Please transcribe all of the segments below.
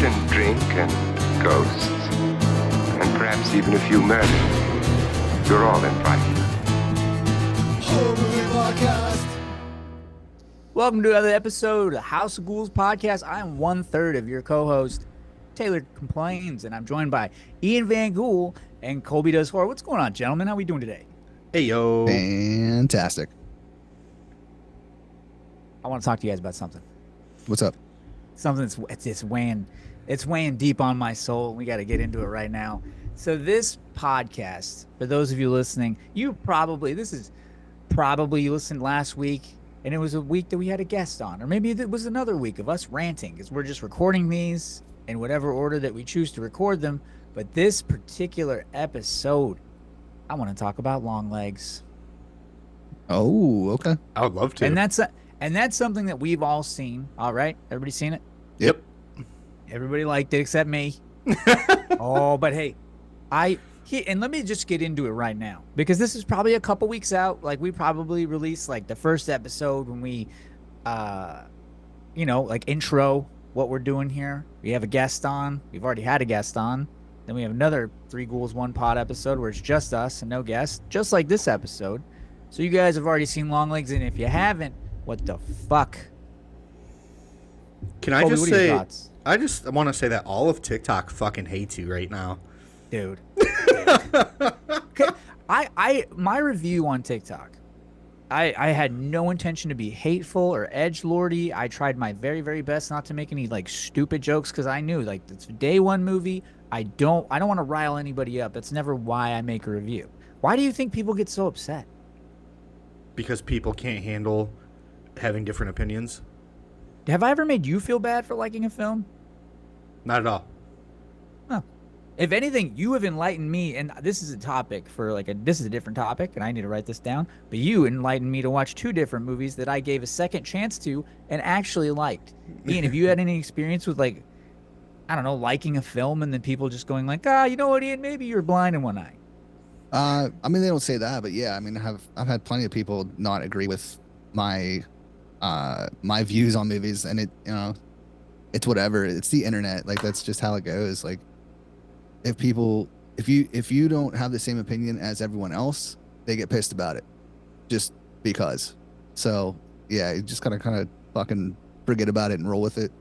food and drink and ghosts, and perhaps even a few murders. You're all invited. Welcome to another episode of the House of Ghouls podcast. I'm 1/3 of your co-host, Taylor Complains, and I'm joined by Ian Van Ghoul and Colby Does Horror. What's going on, gentlemen? How we doing today? Hey, yo. Fantastic. I want to talk to you guys about something. What's up? Something that's it's weighing deep on my soul. We got to get into it right now. So this podcast, for those of you listening, you listened last week, and it was a week that we had a guest on, or maybe it was another week of us ranting, because we're just recording these in whatever order that we choose to record them. But this particular episode, I want to talk about Longlegs. Oh, okay. I would love to. And that's something that we've all seen. All right, everybody seen it? Yep. Everybody liked it except me. Oh, but hey, and let me just get into it right now, because this is probably a couple weeks out. Like, we probably released like the first episode when we, like intro what we're doing here. We have a guest on. We've already had a guest on. Then we have another Three Ghouls, One Pod episode where it's just us and no guest, just like this episode. So you guys have already seen Longlegs, and if you haven't, what the fuck? Can I Colby, just what are your say, thoughts? I just want to say that all of TikTok fucking hates you right now. Dude. My review on TikTok, I had no intention to be hateful or edgelordy. I tried my very, very best not to make any like stupid jokes, because I knew like it's a day one movie. I don't want to rile anybody up. That's never why I make a review. Why do you think people get so upset? Because people can't handle having different opinions. Have I ever made you feel bad for liking a film? Not at all. Huh. If anything, you have enlightened me, and this is a topic for this is a different topic, and I need to write this down, but you enlightened me to watch two different movies that I gave a second chance to and actually liked. Ian, have you had any experience with liking a film and then people just going like, you know what, Ian, maybe you're blind in one eye? I mean, they don't say that, but yeah, I mean, I've had plenty of people not agree with my views on movies, and it's whatever. It's the internet. Like, that's just how it goes. Like, if you don't have the same opinion as everyone else, they get pissed about it just because. So yeah, you just gotta kind of fucking forget about it and roll with it.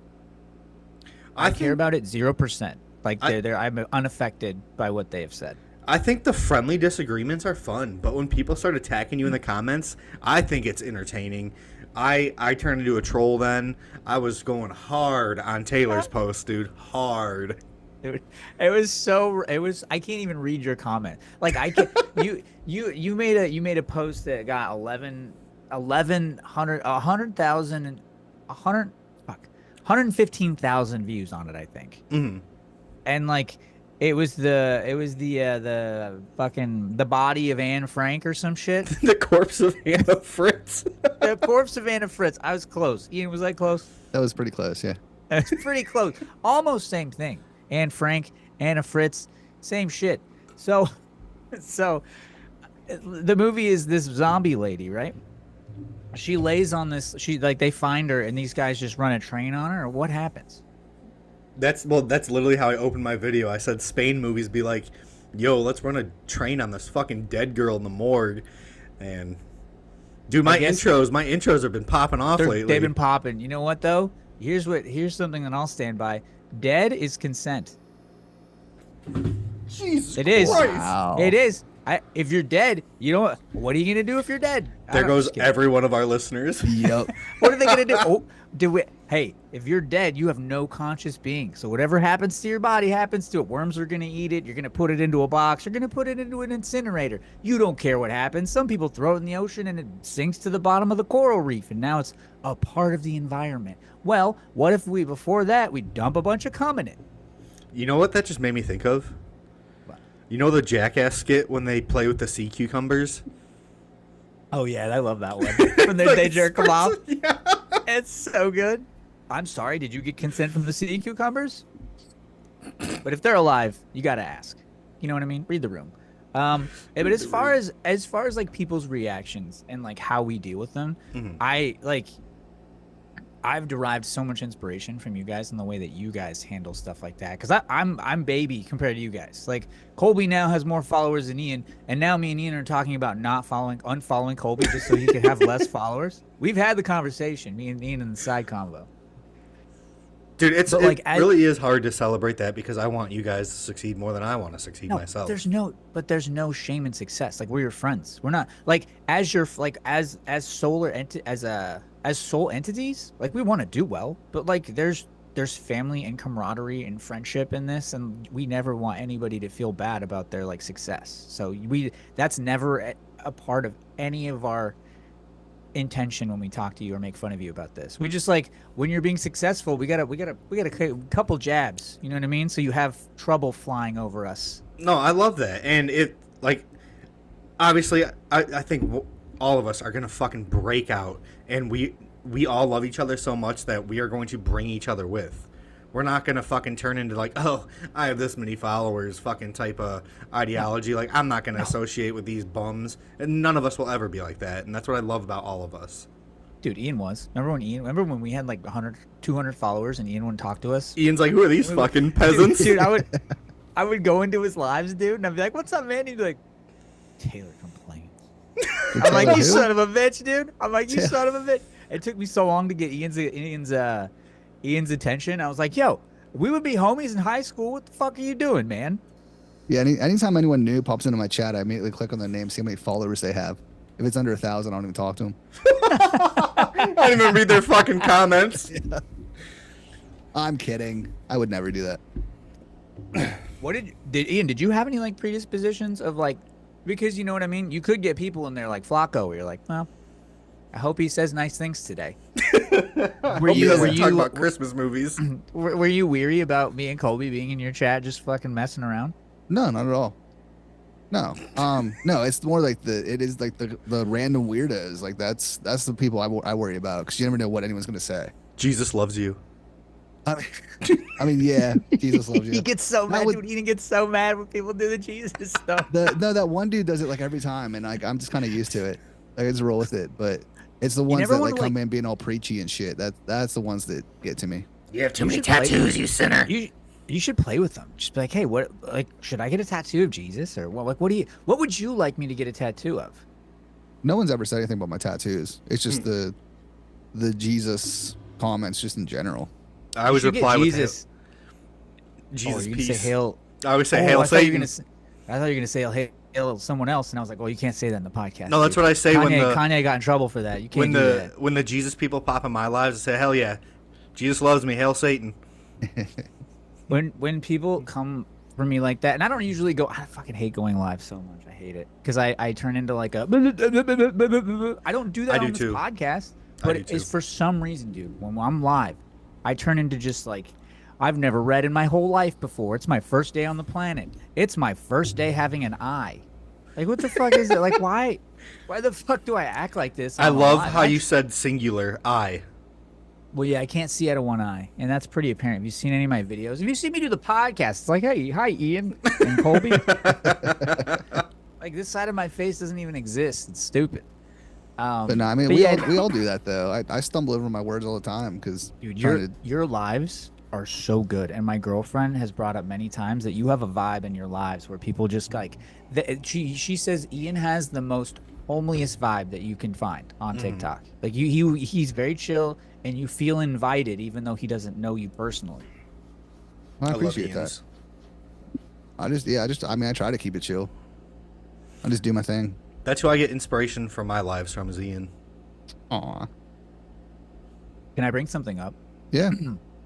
I care about it 0%. Like, I'm unaffected by what they have said. I think the friendly disagreements are fun, but when people start attacking you in the comments, I think it's entertaining. I turned into a troll then. I was going hard on Taylor's post, dude. Hard. Dude, I can't even read your comment. Like, I can you made a post that got 115,000 views on it, I think. Mm-hmm. And like, it was the body of Anne Frank or some shit. The corpse of Anna Fritz. The corpse of Anna Fritz. I was close. Ian, was I close? That was pretty close, yeah. That's pretty close. Almost same thing. Anne Frank, Anna Fritz, same shit. So the movie is this zombie lady, right? She lays on this. They find her, and these guys just run a train on her. Or what happens? That's literally how I opened my video. I said Spain movies be like, yo, let's run a train on this fucking dead girl in the morgue. And dude, my intros have been popping off lately. They've been popping. You know what though? Here's something that I'll stand by. Dead is consent. Jesus It is. Christ. Wow. It is. If you're dead, you know what are you gonna do if you're dead? There goes every one of our listeners. Yep. What are they gonna do? Hey, if you're dead, you have no conscious being. So whatever happens to your body happens to it. Worms are gonna eat it. You're gonna put it into a box. You're gonna put it into an incinerator. You don't care what happens. Some people throw it in the ocean and it sinks to the bottom of the coral reef, and now it's a part of the environment. Well, what if before that we dump a bunch of cum in it? You know what that just made me think of? You know the Jackass skit when they play with the sea cucumbers? Oh yeah, I love that one. When they jerk them off. Yeah. It's so good. I'm sorry, did you get consent from the sea cucumbers? But if they're alive, you gotta ask. You know what I mean? Read the room. But as far as like people's reactions and like how we deal with them, Mm-hmm. I've derived so much inspiration from you guys and the way that you guys handle stuff like that. Because I'm baby compared to you guys. Like Colby now has more followers than Ian, and now me and Ian are talking about unfollowing Colby just so he could have less followers. We've had the conversation, me and Ian in the side convo. Dude, it really is hard to celebrate that because I want you guys to succeed more than I want to succeed myself. There's no shame in success. Like we're your friends. We're not like as soul entities. Like we want to do well, but like there's family and camaraderie and friendship in this, and we never want anybody to feel bad about their like success. So that's never a part of any of our intention when we talk to you or make fun of you about this. We just like when you're being successful, we gotta a couple jabs, you know what I mean, so you have trouble flying over us. No, I love that. And it like obviously I think all of us are gonna fucking break out, and we all love each other so much that we are going to bring each other with. We're not gonna fucking turn into like, oh, I have this many followers fucking type of ideology. Like, I'm not gonna associate with these bums, and none of us will ever be like that. And that's what I love about all of us. Dude, Ian was. Remember when we had like 100, 200 followers and Ian wouldn't talk to us? Ian's like, who are these fucking peasants? Dude, I would go into his lives, dude, and I'd be like, what's up, man? He'd be like, Taylor complains. I'm like, you son of a bitch, dude. I'm like, you son of a bitch. It took me so long to get Ian's attention. I was like, yo, we would be homies in high school. What the fuck are you doing, man? Yeah, anytime anyone new pops into my chat, I immediately click on their name, see how many followers they have. If it's under 1,000, I don't even talk to them. I don't even read their fucking comments. Yeah. I'm kidding. I would never do that. What Ian, did you have any like predispositions of like, because you know what I mean? You could get people in there like Flacco where you're like, well, I hope he says nice things today. Were you talk about Christmas movies? Were you weary about me and Colby being in your chat just fucking messing around? No, not at all. No. No, it's more like the random weirdos. Like that's the people I worry about, because you never know what anyone's gonna say. Jesus loves you. I mean, yeah, Jesus loves you. He gets so mad, dude. He gets so mad when people do the Jesus stuff. No, that one dude does it like every time, and like I'm just kind of used to it. Like I just roll with it. But it's the ones that like come in being all preachy and shit. That's the ones that get to me. You have too many tattoos, you sinner. You should play with them. Just be like, hey, what? Like, should I get a tattoo of Jesus, or what? Like, what would you like me to get a tattoo of? No one's ever said anything about my tattoos. It's just the Jesus comments, just in general. I always reply with Jesus. Jesus you peace. Say hail. I always say hail Satan. I thought you were gonna say hail someone else, and I was like, well, you can't say that in the podcast. No, that's what I say when Kanye got in trouble for that. You can't do that. When the Jesus people pop in my lives, I say, hell yeah, Jesus loves me. Hail Satan. When people come for me like that, and I don't usually go. I fucking hate going live so much. I hate it because I turn into like a. I don't do that on this podcast, but it's for some reason, dude. When I'm live, I turn into just like I've never read in my whole life before. It's my first day on the planet. It's my first day having an eye. Like, what the fuck is it? Like, why the fuck do I act like this? I love how you said singular eye. Well, yeah, I can't see out of one eye, and that's pretty apparent. Have you seen any of my videos? If you see me do the podcast, it's like, hey, hi, Ian and Colby. Like, this side of my face doesn't even exist. It's stupid. But no, I mean, we all do that, though. I stumble over my words all the time because... Dude, your lives are so good, and my girlfriend has brought up many times that you have a vibe in your lives where people just like... She says Ian has the most homeliest vibe that you can find on TikTok. Like, he's very chill, and you feel invited even though he doesn't know you personally. Well, I appreciate that. I try to keep it chill. I just do my thing. That's who I get inspiration from my lives from, is Ian. Aw. Can I bring something up? Yeah.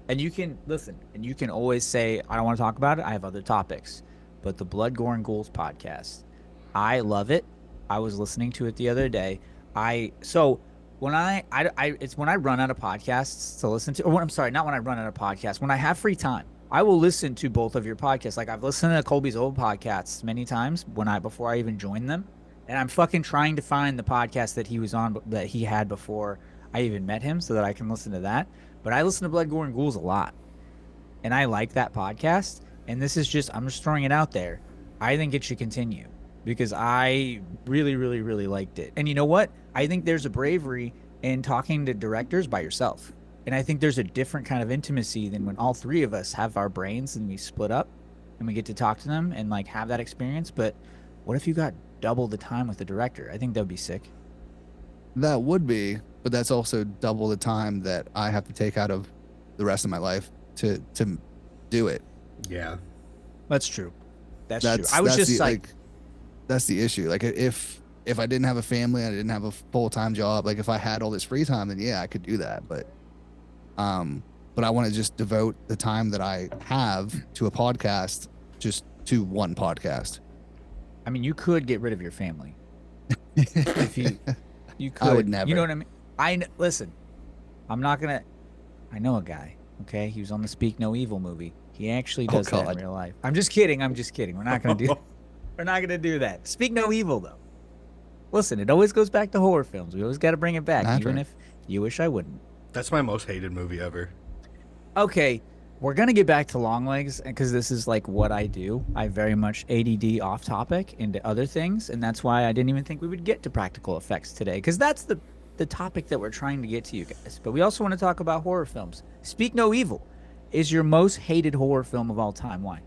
And you can listen, and you can always say, I don't want to talk about it. I have other topics. But the Blood, Gore, and Ghouls podcast, I love it. I was listening to it the other day. When it's when I run out of podcasts to listen to, or I'm sorry, not when I run out of podcasts, when I have free time, I will listen to both of your podcasts. Like, I've listened to Colby's old podcasts many times before I even joined them. And I'm fucking trying to find the podcast that he was on, that he had before I even met him, so that I can listen to that. But I listen to Blood, Gore, and Ghouls a lot. And I like that podcast. And I'm just throwing it out there. I think it should continue because I really, really, really liked it. And you know what? I think there's a bravery in talking to directors by yourself. And I think there's a different kind of intimacy than when all three of us have our brains and we split up and we get to talk to them and like have that experience. But what if you got double the time with the director? I think that would be sick. That would be, but that's also double the time that I have to take out of the rest of my life to do it. Yeah. That's true. That's true. I was just like, that's the issue. Like if I didn't have a family, I didn't have a full-time job, like if I had all this free time, then yeah, I could do that. But I want to just devote the time that I have to a podcast, just to one podcast. I mean, you could get rid of your family. If you could. I would never. You know what I mean? Listen, I'm not going to, I know a guy, okay? He was on the Speak No Evil movie. He actually does that in real life. I'm just kidding. We're not going to do We're not going to do that. Speak no evil, though. Listen, it always goes back to horror films. We always got to bring it back, even if you wish I wouldn't. That's my most hated movie ever. Okay, we're going to get back to Longlegs because this is like what I do. I very much ADD off topic into other things, and that's why I didn't even think we would get to practical effects today because that's the topic that we're trying to get to, you guys. But we also want to talk about horror films. Speak No Evil is your most hated horror film of all time. Why?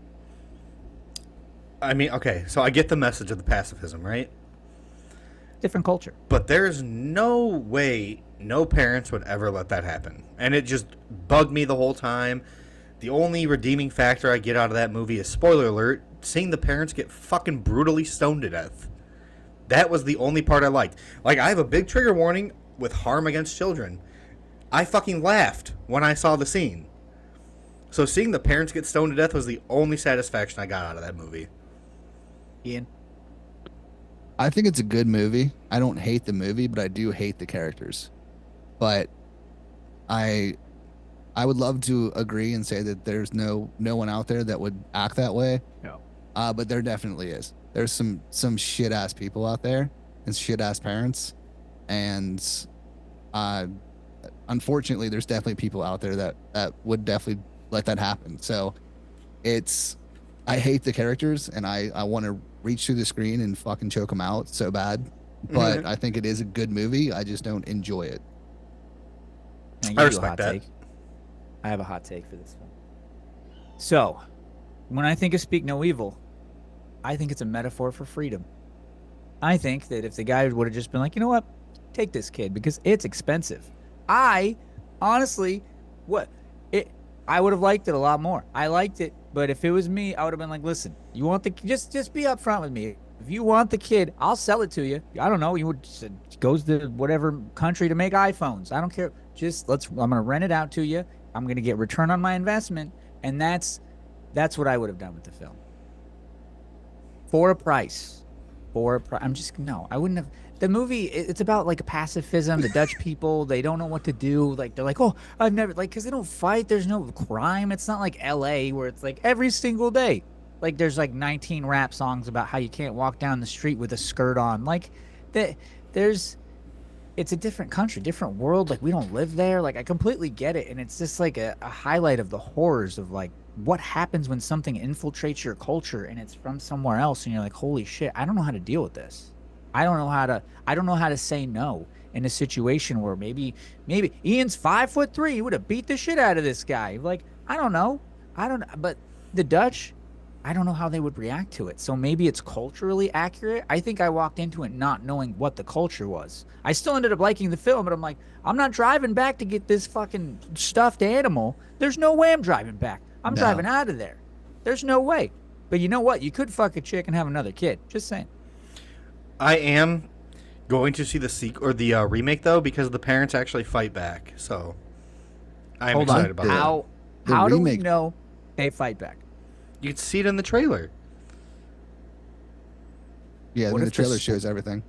I mean, okay, so I get the message of the pacifism, right? Different culture. But there's no way no parents would ever let that happen. And it just bugged me the whole time. The only redeeming factor I get out of that movie is, spoiler alert, seeing the parents get fucking brutally stoned to death. That was the only part I liked. Like, I have a big trigger warning with harm against children. I fucking laughed when I saw the scene. So seeing the parents get stoned to death was the only satisfaction I got out of that movie. Ian? I think it's a good movie. I don't hate the movie, but I do hate the characters. But I would love to agree and say that there's no one out there that would act that way. No. But there definitely is. There's some shit ass people out there and shit ass parents, and unfortunately, there's definitely people out there that would definitely let that happen. So I hate the characters, and I want to reach through the screen and fucking choke them out so bad. But I think it is a good movie. I just don't enjoy it. I respect that. I have a hot take for this one. So, when I think of Speak No Evil, I think it's a metaphor for freedom. I think that if the guy would have just been like, you know what, take this kid because it's expensive. I honestly, I would have liked it a lot more. I liked it, but if it was me, I would have been like, listen, you want just be upfront with me. If you want the kid, I'll sell it to you. I don't know. You would goes to whatever country to make iPhones. I don't care. I'm gonna rent it out to you. I'm gonna get return on my investment, and that's what I would have done with the film. For a price. I wouldn't have. The movie, it's about like pacifism. The Dutch people, they don't know what to do. Like they're like, oh, I've never because they don't fight. There's no crime. It's not like L.A. where it's like every single day. Like there's like 19 rap songs about how you can't walk down the street with a skirt on. Like it's a different country, different world. Like we don't live there. Like I completely get it. And it's just like a highlight of the horrors of like what happens when something infiltrates your culture and it's from somewhere else. And you're like, holy shit, I don't know how to deal with this. I don't know how to say no in a situation where maybe Ian's 5'3", he would have beat the shit out of this guy. Like, I don't know. But the Dutch, I don't know how they would react to it. So maybe it's culturally accurate. I think I walked into it not knowing what the culture was. I still ended up liking the film, but I'm like, I'm not driving back to get this fucking stuffed animal. There's no way I'm driving back. I'm driving out of there. There's no way. But you know what? You could fuck a chick and have another kid. Just saying. I am going to see the sequel or the remake though because the parents actually fight back. So I'm excited about that. How do we know they fight back? You can see it in the trailer. Yeah, the trailer shows everything.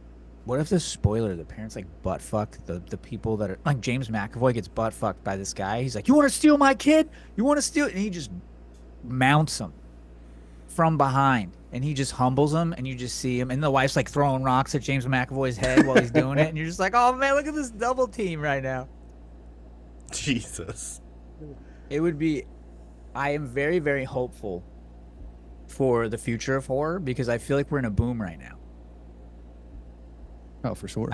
What if the spoiler, the parents like butt fuck the people that are like James McAvoy gets butt fucked by this guy. He's like, you want to steal my kid? You want to steal it? And he just mounts him from behind. And he just humbles him, and you just see him. And the wife's like throwing rocks at James McAvoy's head while he's doing it. And you're just like, oh man, look at this double team right now. Jesus. It would be. I am very, very hopeful for the future of horror because I feel like we're in a boom right now. Oh, for sure.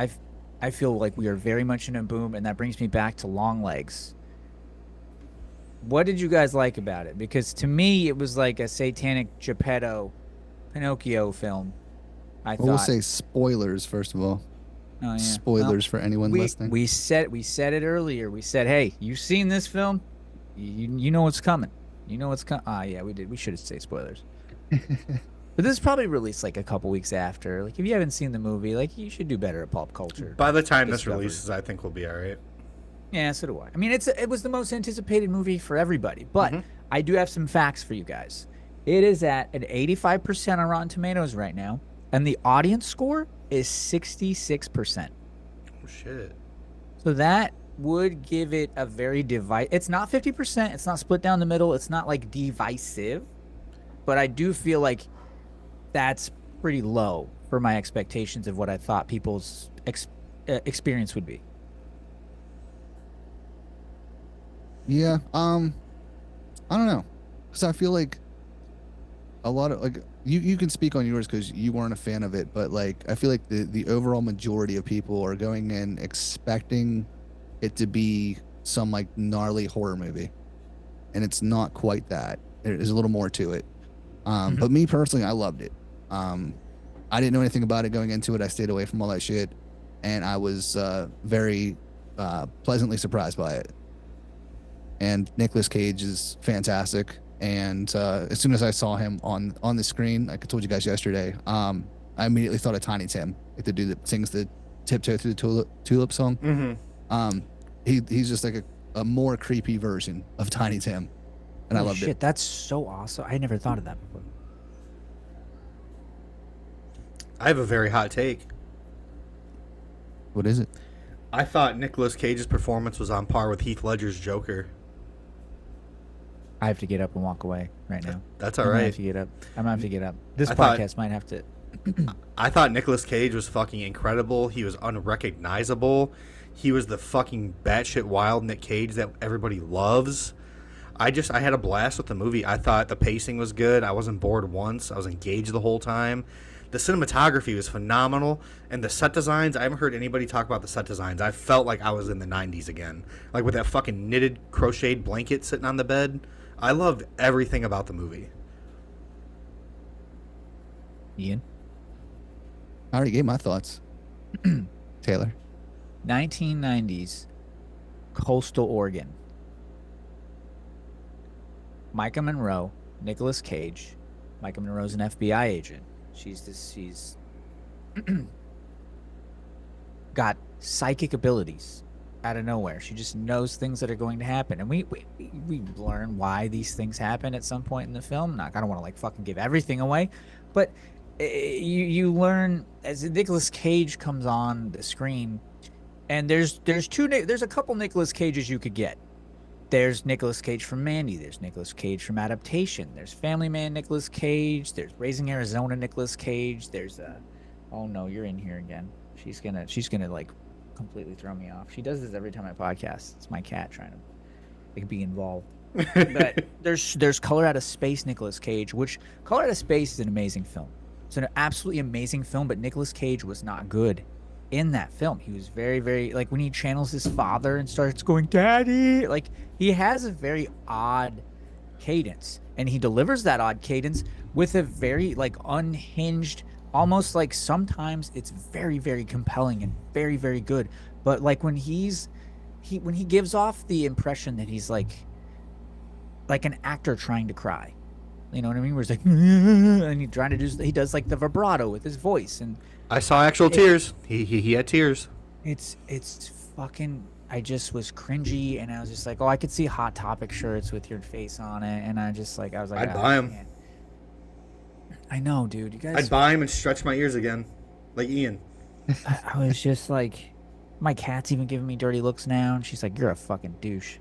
I feel like we are very much in a boom, and that brings me back to Longlegs. What did you guys like about it? Because to me, it was like a satanic Geppetto Pinocchio film. I Well, we'll thought. say spoilers first of all. Oh yeah. Well, Spoilers for anyone listening. we said it earlier. We said, hey, you've seen this film, you know what's coming. You know what's coming. Ah, yeah, we did. We should have said spoilers. But this is probably released like a couple weeks after. Like, if you haven't seen the movie, like, you should do better at pop culture. By the time this Discovery. releases, I think we'll be all right. Yeah, so do I. I mean, it was the most anticipated movie for everybody. But I do have some facts for you guys. It is at an 85% on Rotten Tomatoes right now, and the audience score is 66%. Oh shit! So that would give it a very It's not 50%. It's not split down the middle. It's not like divisive, but I do feel like that's pretty low for my expectations of what I thought people's experience would be. Yeah. I don't know, because I feel like a lot of like you can speak on yours because you weren't a fan of it, but like I feel like the overall majority of people are going in expecting it to be some like gnarly horror movie, and it's not quite that. There's a little more to it. But me personally, I loved it. I didn't know anything about it going into it. I stayed away from all that shit, and I was very pleasantly surprised by it. And Nicolas Cage is fantastic. And as soon as I saw him on the screen, like I told you guys yesterday, I immediately thought of Tiny Tim, like the dude that sings the "Tiptoe Through the Tulip" song. He's just like a more creepy version of Tiny Tim, and I loved it. That's so awesome. I never thought of that before. I have a very hot take. What is it? I thought Nicolas Cage's performance was on par with Heath Ledger's Joker. I have to get up and walk away right now. That's all I'm right. gonna have to get up. I'm gonna have to get up. This I thought- podcast might have to. I thought Nicolas Cage was fucking incredible. He was unrecognizable. He was the fucking batshit wild Nick Cage that everybody loves. I had a blast with the movie. I thought the pacing was good. I wasn't bored once. I was engaged the whole time. The cinematography was phenomenal, and the set designs, I haven't heard anybody talk about the set designs. I felt like I was in the 90s again. Like with that fucking knitted crocheted blanket sitting on the bed. I loved everything about the movie. Ian, I already gave my thoughts. Taylor. 1990s, coastal Oregon. Micah Monroe, Nicolas Cage. Micah Monroe's an FBI agent. She's got psychic abilities out of nowhere. She just knows things that are going to happen, and we learn why these things happen at some point in the film. I don't want to like fucking give everything away, but you learn as Nicolas Cage comes on the screen, and there's a couple Nicolas Cages you could get. There's Nicolas Cage from Mandy. There's Nicolas Cage from Adaptation. There's Family Man Nicolas Cage. There's Raising Arizona Nicolas Cage. There's oh no, you're in here again. She's gonna like completely throw me off. She does this every time I podcast. It's my cat trying to like be involved. But there's Color Out of Space Nicolas Cage, which Color Out of Space is an amazing film. It's an absolutely amazing film, but Nicolas Cage was not good in that film. He was very, very, like when he channels his father and starts going, "Daddy," like he has a very odd cadence, and he delivers that odd cadence with a very like unhinged, almost like sometimes it's very, very compelling and very, very good. But like when he gives off the impression that he's like an actor trying to cry, you know what I mean? Where he's like, and he does like the vibrato with his voice, and I saw actual tears. He had tears. It's fucking. I just was cringy, and I was just like, oh, I could see Hot Topic shirts with your face on it, and I was like, I'd buy them. I know, dude. You guys. I'd buy them and stretch my ears again, like Ian. I was just like, my cat's even giving me dirty looks now, and she's like, "You're a fucking douche."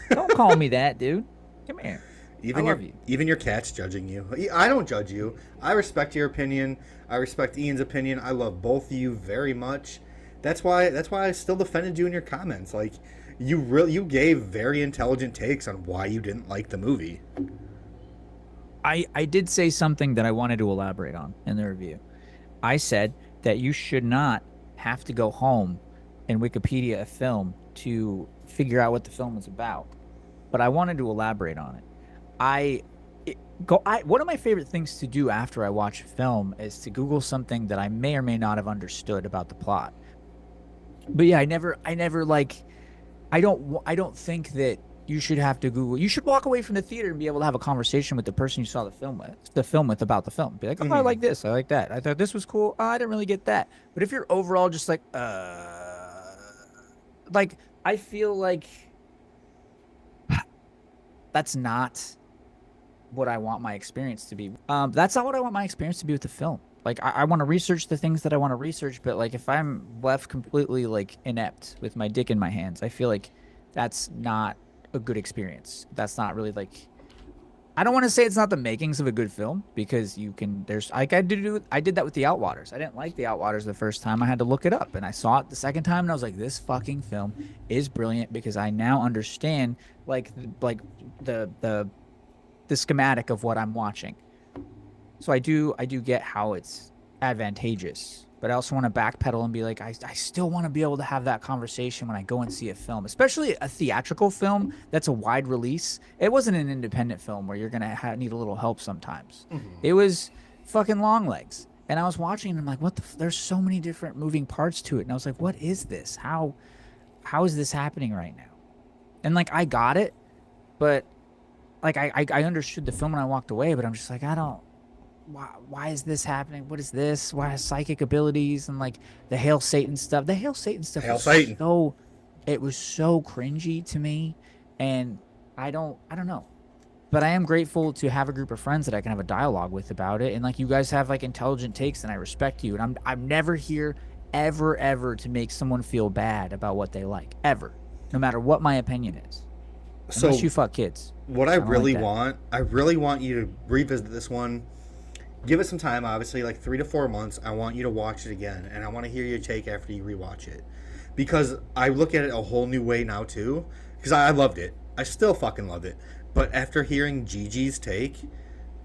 Don't call me that, dude. Come here. Even your cat's judging you. I don't judge you. I respect your opinion. I respect Ian's opinion. I love both of you very much. That's why I still defended you in your comments. Like you gave very intelligent takes on why you didn't like the movie. I did say something that I wanted to elaborate on in the review. I said that you should not have to go home and Wikipedia a film to figure out what the film is about. but I wanted to elaborate on it. One of my favorite things to do after I watch a film is to Google something that I may or may not have understood about the plot. But yeah, I never like, I don't think that you should have to Google. You should walk away from the theater and be able to have a conversation with the person you saw the film with about the film. Be like, oh, I like this, I like that. I thought this was cool. Oh, I didn't really get that. But if you're overall just like I feel like that's not what I want my experience to be. That's not what I want my experience to be with the film. Like I want to research the things that I want to research, but like if I'm left completely like inept with my dick in my hands, I feel like that's not a good experience. That's not really like, I don't want to say it's not the makings of a good film, because you can, there's like I did that with The Outwaters. I didn't like The Outwaters the first time. I had to look it up, and I saw it the second time and I was like, this fucking film is brilliant, because I now understand like the schematic of what I'm watching. So I do get how it's advantageous, but I also want to backpedal and be like, I still want to be able to have that conversation when I go and see a film, especially a theatrical film that's a wide release. It wasn't an independent film where you're going to need a little help sometimes. It was fucking Longlegs. And I was watching and I'm like, what there's so many different moving parts to it. And I was like, what is this? How is this happening right now? And like, I got it, but like, I understood the film and I walked away, but I'm just like, why is this happening? What is this? Why has psychic abilities and like the Hail Satan stuff? The Hail Satan stuff Hail was Satan. it was so cringy to me, and I don't know. But I am grateful to have a group of friends that I can have a dialogue with about it, and like you guys have like intelligent takes, and I respect you, and I'm never here ever to make someone feel bad about what they like, ever, no matter what my opinion is. Unless you fuck kids. What I really want you to revisit this one. Give it some time, obviously, like 3 to 4 months. I want you to watch it again, and I want to hear your take after you rewatch it, because I look at it a whole new way now too. Because I loved it, I still fucking loved it. But after hearing Gigi's take,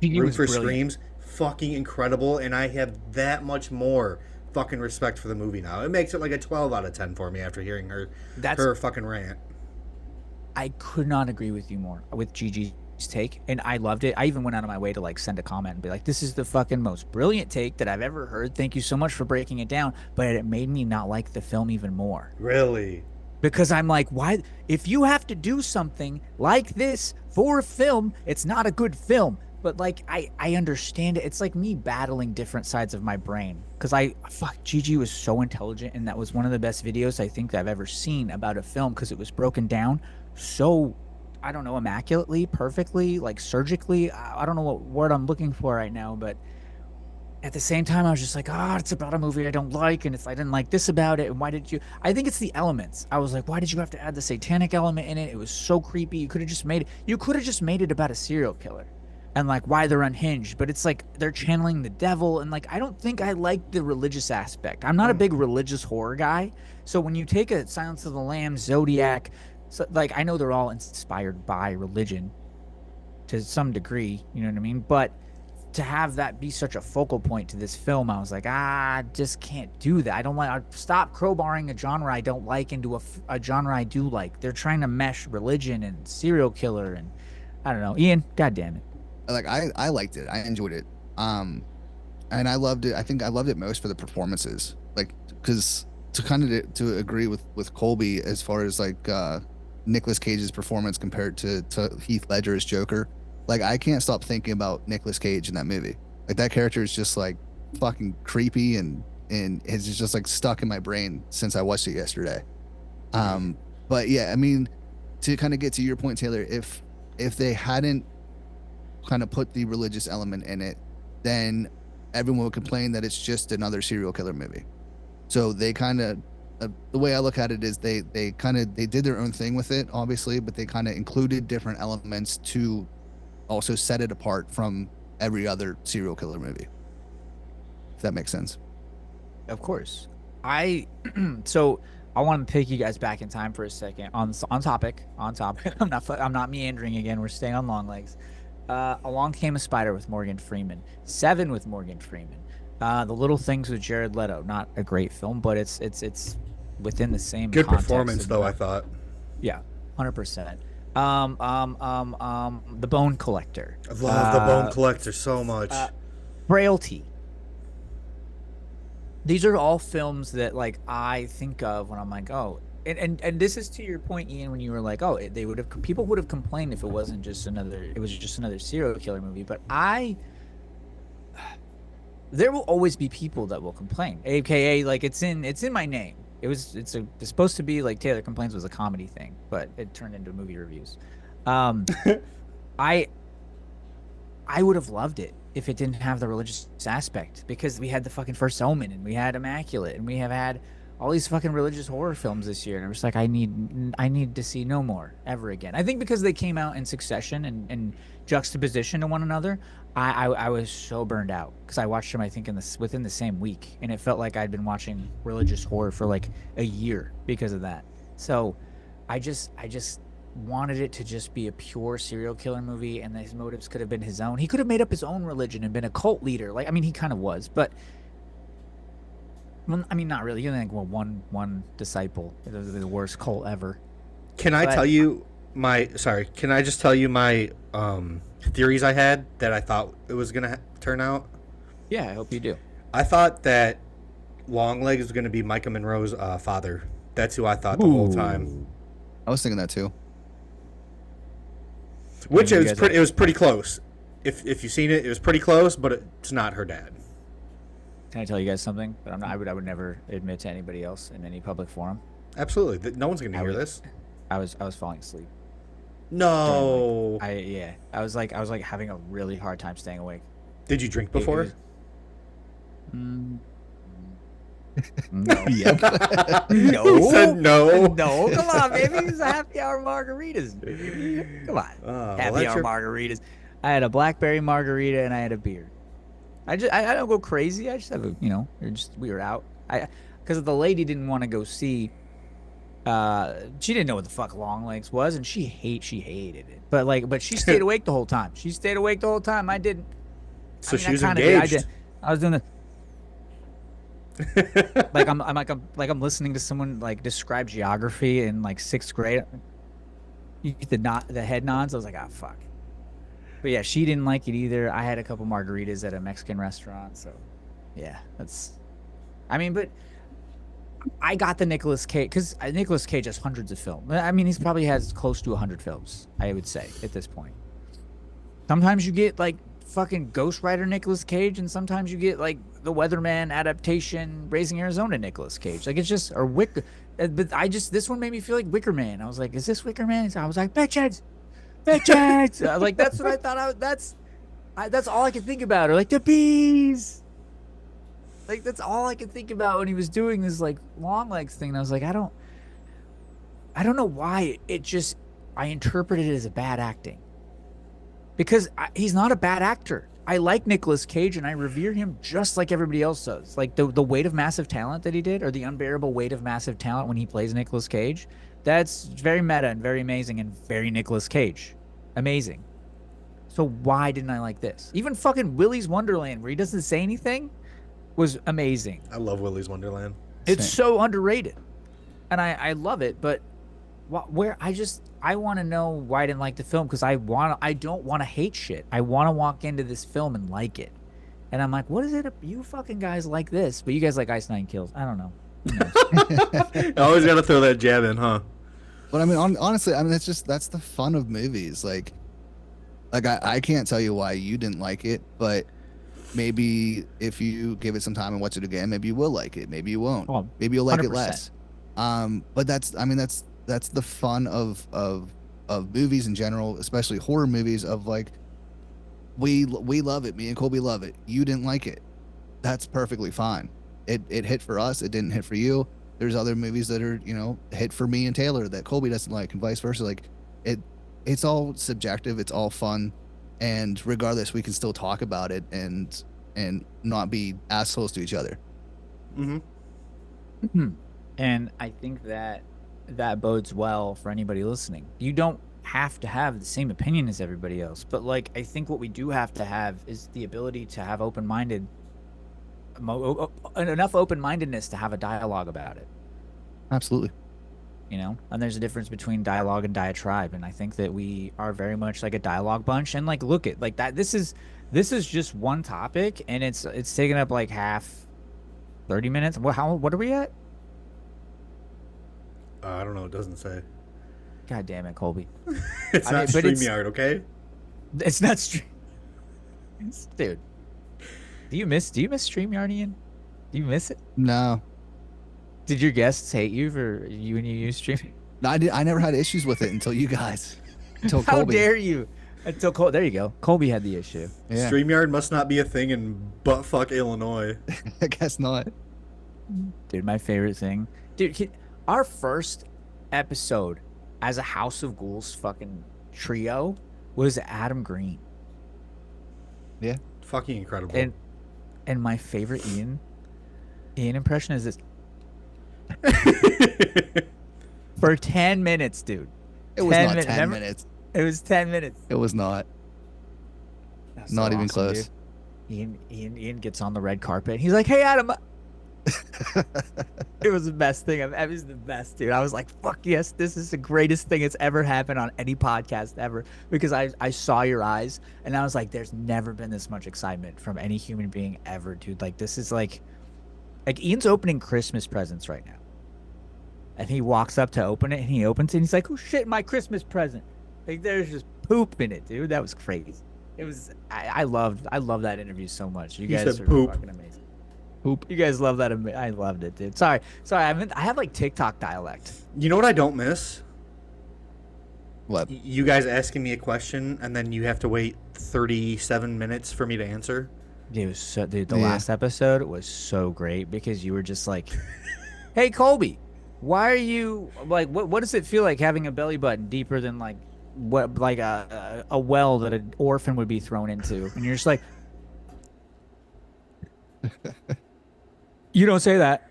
Room for Screams, fucking incredible, and I have that much more fucking respect for the movie now. It makes it like a 12 out of 10 for me after hearing her fucking rant. I could not agree with you more with Gigi's take, and I loved it. I even went out of my way to like send a comment and be like, this is the fucking most brilliant take that I've ever heard. Thank you so much for breaking it down. But it made me not like the film even more. Really? Because I'm like, why? If you have to do something like this for a film, it's not a good film. But like, I understand it. It's like me battling different sides of my brain. Because Gigi was so intelligent, and that was one of the best videos I think I've ever seen about a film, because it was broken down so, I don't know, immaculately, perfectly, like surgically. I don't know what word I'm looking for right now, but at the same time, I was just like, it's about a movie I don't like, and I didn't like this about it, and why did you? I think it's the elements. I was like, why did you have to add the satanic element in it? It was so creepy. You could have just made it about a serial killer, and like why they're unhinged. But it's like they're channeling the devil, and like I don't think I like the religious aspect. I'm not a big religious horror guy, so when you take a Silence of the Lambs, Zodiac. So, like, I know they're all inspired by religion to some degree, you know what I mean? But to have that be such a focal point to this film, I was like, I just can't do that. I stop crowbarring a genre I don't like into a genre I do like. They're trying to mesh religion and serial killer, and I don't know. Ian, goddamn it. Like, I liked it. I enjoyed it. And I loved it. I think I loved it most for the performances. Like, because to agree with Colby as far as like Nicolas Cage's performance compared to Heath Ledger's Joker, like I can't stop thinking about Nicolas Cage in that movie. Like that character is just like fucking creepy and it's just like stuck in my brain since I watched it yesterday. But yeah, I mean, to kind of get to your point, Taylor, if they hadn't kind of put the religious element in it, then everyone would complain that it's just another serial killer movie. So they kind of, the way I look at it is they did their own thing with it, obviously, but they kind of included different elements to also set it apart from every other serial killer movie. If that makes sense. Of course. So I want to take you guys back in time for a second on topic. I'm not meandering again. We're staying on Longlegs. Along Came a Spider with Morgan Freeman. Seven with Morgan Freeman. The Little Things with Jared Leto. Not a great film, but it's within the same good context performance though, I thought. Yeah, 100%. The Bone Collector. I love the Bone Collector so much. Frailty. These are all films that like I think of when I'm like, oh, and this is to your point, Ian, when you were like, oh, people would have complained if it was just another serial killer movie. But there will always be people that will complain, aka like it's in my name. It's supposed to be like Taylor Complains was a comedy thing, but it turned into movie reviews. I would have loved it if it didn't have the religious aspect, because we had the fucking First Omen and we had Immaculate and we have had all these fucking religious horror films this year, and I'm just like, I need to see no more ever again. I think because they came out in succession and juxtaposition to one another, I was so burned out because I watched them, I think, within the same week, and it felt like I'd been watching religious horror for like a year because of that. So I just wanted it to just be a pure serial killer movie, and his motives could have been his own. He could have made up his own religion and been a cult leader. Like, I mean, he kind of was, but well, I mean, not really. You think, well, one disciple, the worst cult ever. Can I just tell you my theories I had that I thought it was gonna turn out? Yeah, I hope you do. I thought that Longlegs was gonna be Micah Monroe's father. That's who I thought the whole time. I was thinking that too. Which it was pretty close. If you've seen it, it was pretty close, but it's not her dad. Can I tell you guys something? But I would never admit to anybody else in any public forum. Absolutely, no one's gonna hear this. I was falling asleep. No. I was like having a really hard time staying awake. Did you drink before? No. Yep. No. He said no. No. Come on, baby. It's a happy hour margaritas. Come on. Happy hour margaritas. I had a blackberry margarita and I had a beer. I don't go crazy. I just have we were out. Because the lady didn't want to go see. She didn't know what the fuck Longlegs was, and she hated it. But she stayed awake the whole time. I didn't. So she was engaged. I was doing the. I'm listening to someone like describe geography in like 6th grade. You get the head nods. I was like, fuck. But yeah, she didn't like it either. I had a couple margaritas at a Mexican restaurant, so yeah, that's. I mean, but I got the Nicolas Cage, because Nicolas Cage has hundreds of films. I mean, he's probably has close to 100 films, I would say, at this point. Sometimes you get like fucking Ghost Rider Nicolas Cage, and sometimes you get like the Weatherman adaptation Raising Arizona Nicolas Cage. Like, it's just, or Wicker. But this one made me feel like Wicker Man. I was like, is this Wicker Man? I was like, bitches. Like, that's what I thought. That's all I could think about. Or like the bees. Like, that's all I could think about when he was doing this like Longlegs thing. And I was like, I don't know why I interpreted it as a bad acting. Because he's not a bad actor. I like Nicolas Cage and I revere him just like everybody else does. Like the Weight of Massive Talent that he did, or the Unbearable Weight of Massive Talent when he plays Nicolas Cage, that's very meta and very amazing and very Nicolas Cage. Amazing. So why didn't I like this? Even fucking Willy's Wonderland, where he doesn't say anything, was amazing. I love Willy's Wonderland. It's so underrated. And I love it, but I want to know why I didn't like the film, because I don't want to hate shit. I want to walk into this film and like it. And I'm like, what is it? You fucking guys like this, but you guys like Ice Nine Kills. I don't know. I always got to throw that jab in, huh? But I mean, honestly, I mean, that's the fun of movies. Like I can't tell you why you didn't like it, but maybe if you give it some time and watch it again, maybe you will like it. Maybe you won't. Oh, maybe you'll like 100%. it less. But that's the fun of movies in general, especially horror movies. Of like, we love it. Me and Colby love it. You didn't like it. That's perfectly fine. It hit for us. It didn't hit for you. There's other movies that are, hit for me and Taylor that Colby doesn't like, and vice versa. Like, it's all subjective. It's all fun, and regardless, we can still talk about it and not be assholes to each other. Mm-hmm. And I think that bodes well for anybody listening. You don't have to have the same opinion as everybody else, but like, I think what we do have to have is the ability to have enough open-mindedness to have a dialogue about it. Absolutely. you know, and there's a difference between dialogue and diatribe, and I think that we are very much like a dialogue bunch. And like, look at like that. This is just one topic, and it's taking up like half 30 minutes. What are we at? I don't know. It doesn't say. God damn it, Colby. It's not but StreamYard, okay? It's not dude. Do you miss StreamYard, Ian? Do you miss it? No, Did your guests hate you for you when you use Stream? I never had issues with it until you guys. Until How Colby. dare you? Until there you go. Colby had the issue. Yeah. StreamYard must not be a thing in buttfuck Illinois. I guess not. Dude, my favorite thing. Dude, our first episode as a House of Ghouls fucking trio was Adam Green. Yeah. Fucking incredible. And my favorite Ian impression is this. For 10 minutes, dude. It was not 10 minutes. It was 10 minutes. It was not. That's Not even awesome, close. dude. Ian gets on the red carpet. He's like, "Hey, Adam." It was the best thing. It was the best, dude. I was like, "Fuck yes, this is the greatest thing that's ever happened on any podcast ever." Because I saw your eyes, and I was like, "There's never been this much excitement from any human being ever, dude. Like this is like Ian's opening Christmas presents right now, and he walks up to open it, and he opens it, and he's like, "Oh shit, my Christmas present!" Like there's just poop in it, dude. That was crazy. It was. I loved that interview so much. You He guys said are poop. fucking amazing. Poop. You guys love that. I loved it, dude. Sorry. I have like TikTok dialect. You know what I don't miss? What? You guys asking me a question and then you have to wait 37 minutes for me to answer. Dude, it was so, dude, the Yeah. last episode was so great because you were just like, "Hey, Colby, why are you like? What does it feel like having a belly button deeper than like what like a well that an orphan would be thrown into?" And you're just like, "You don't say that."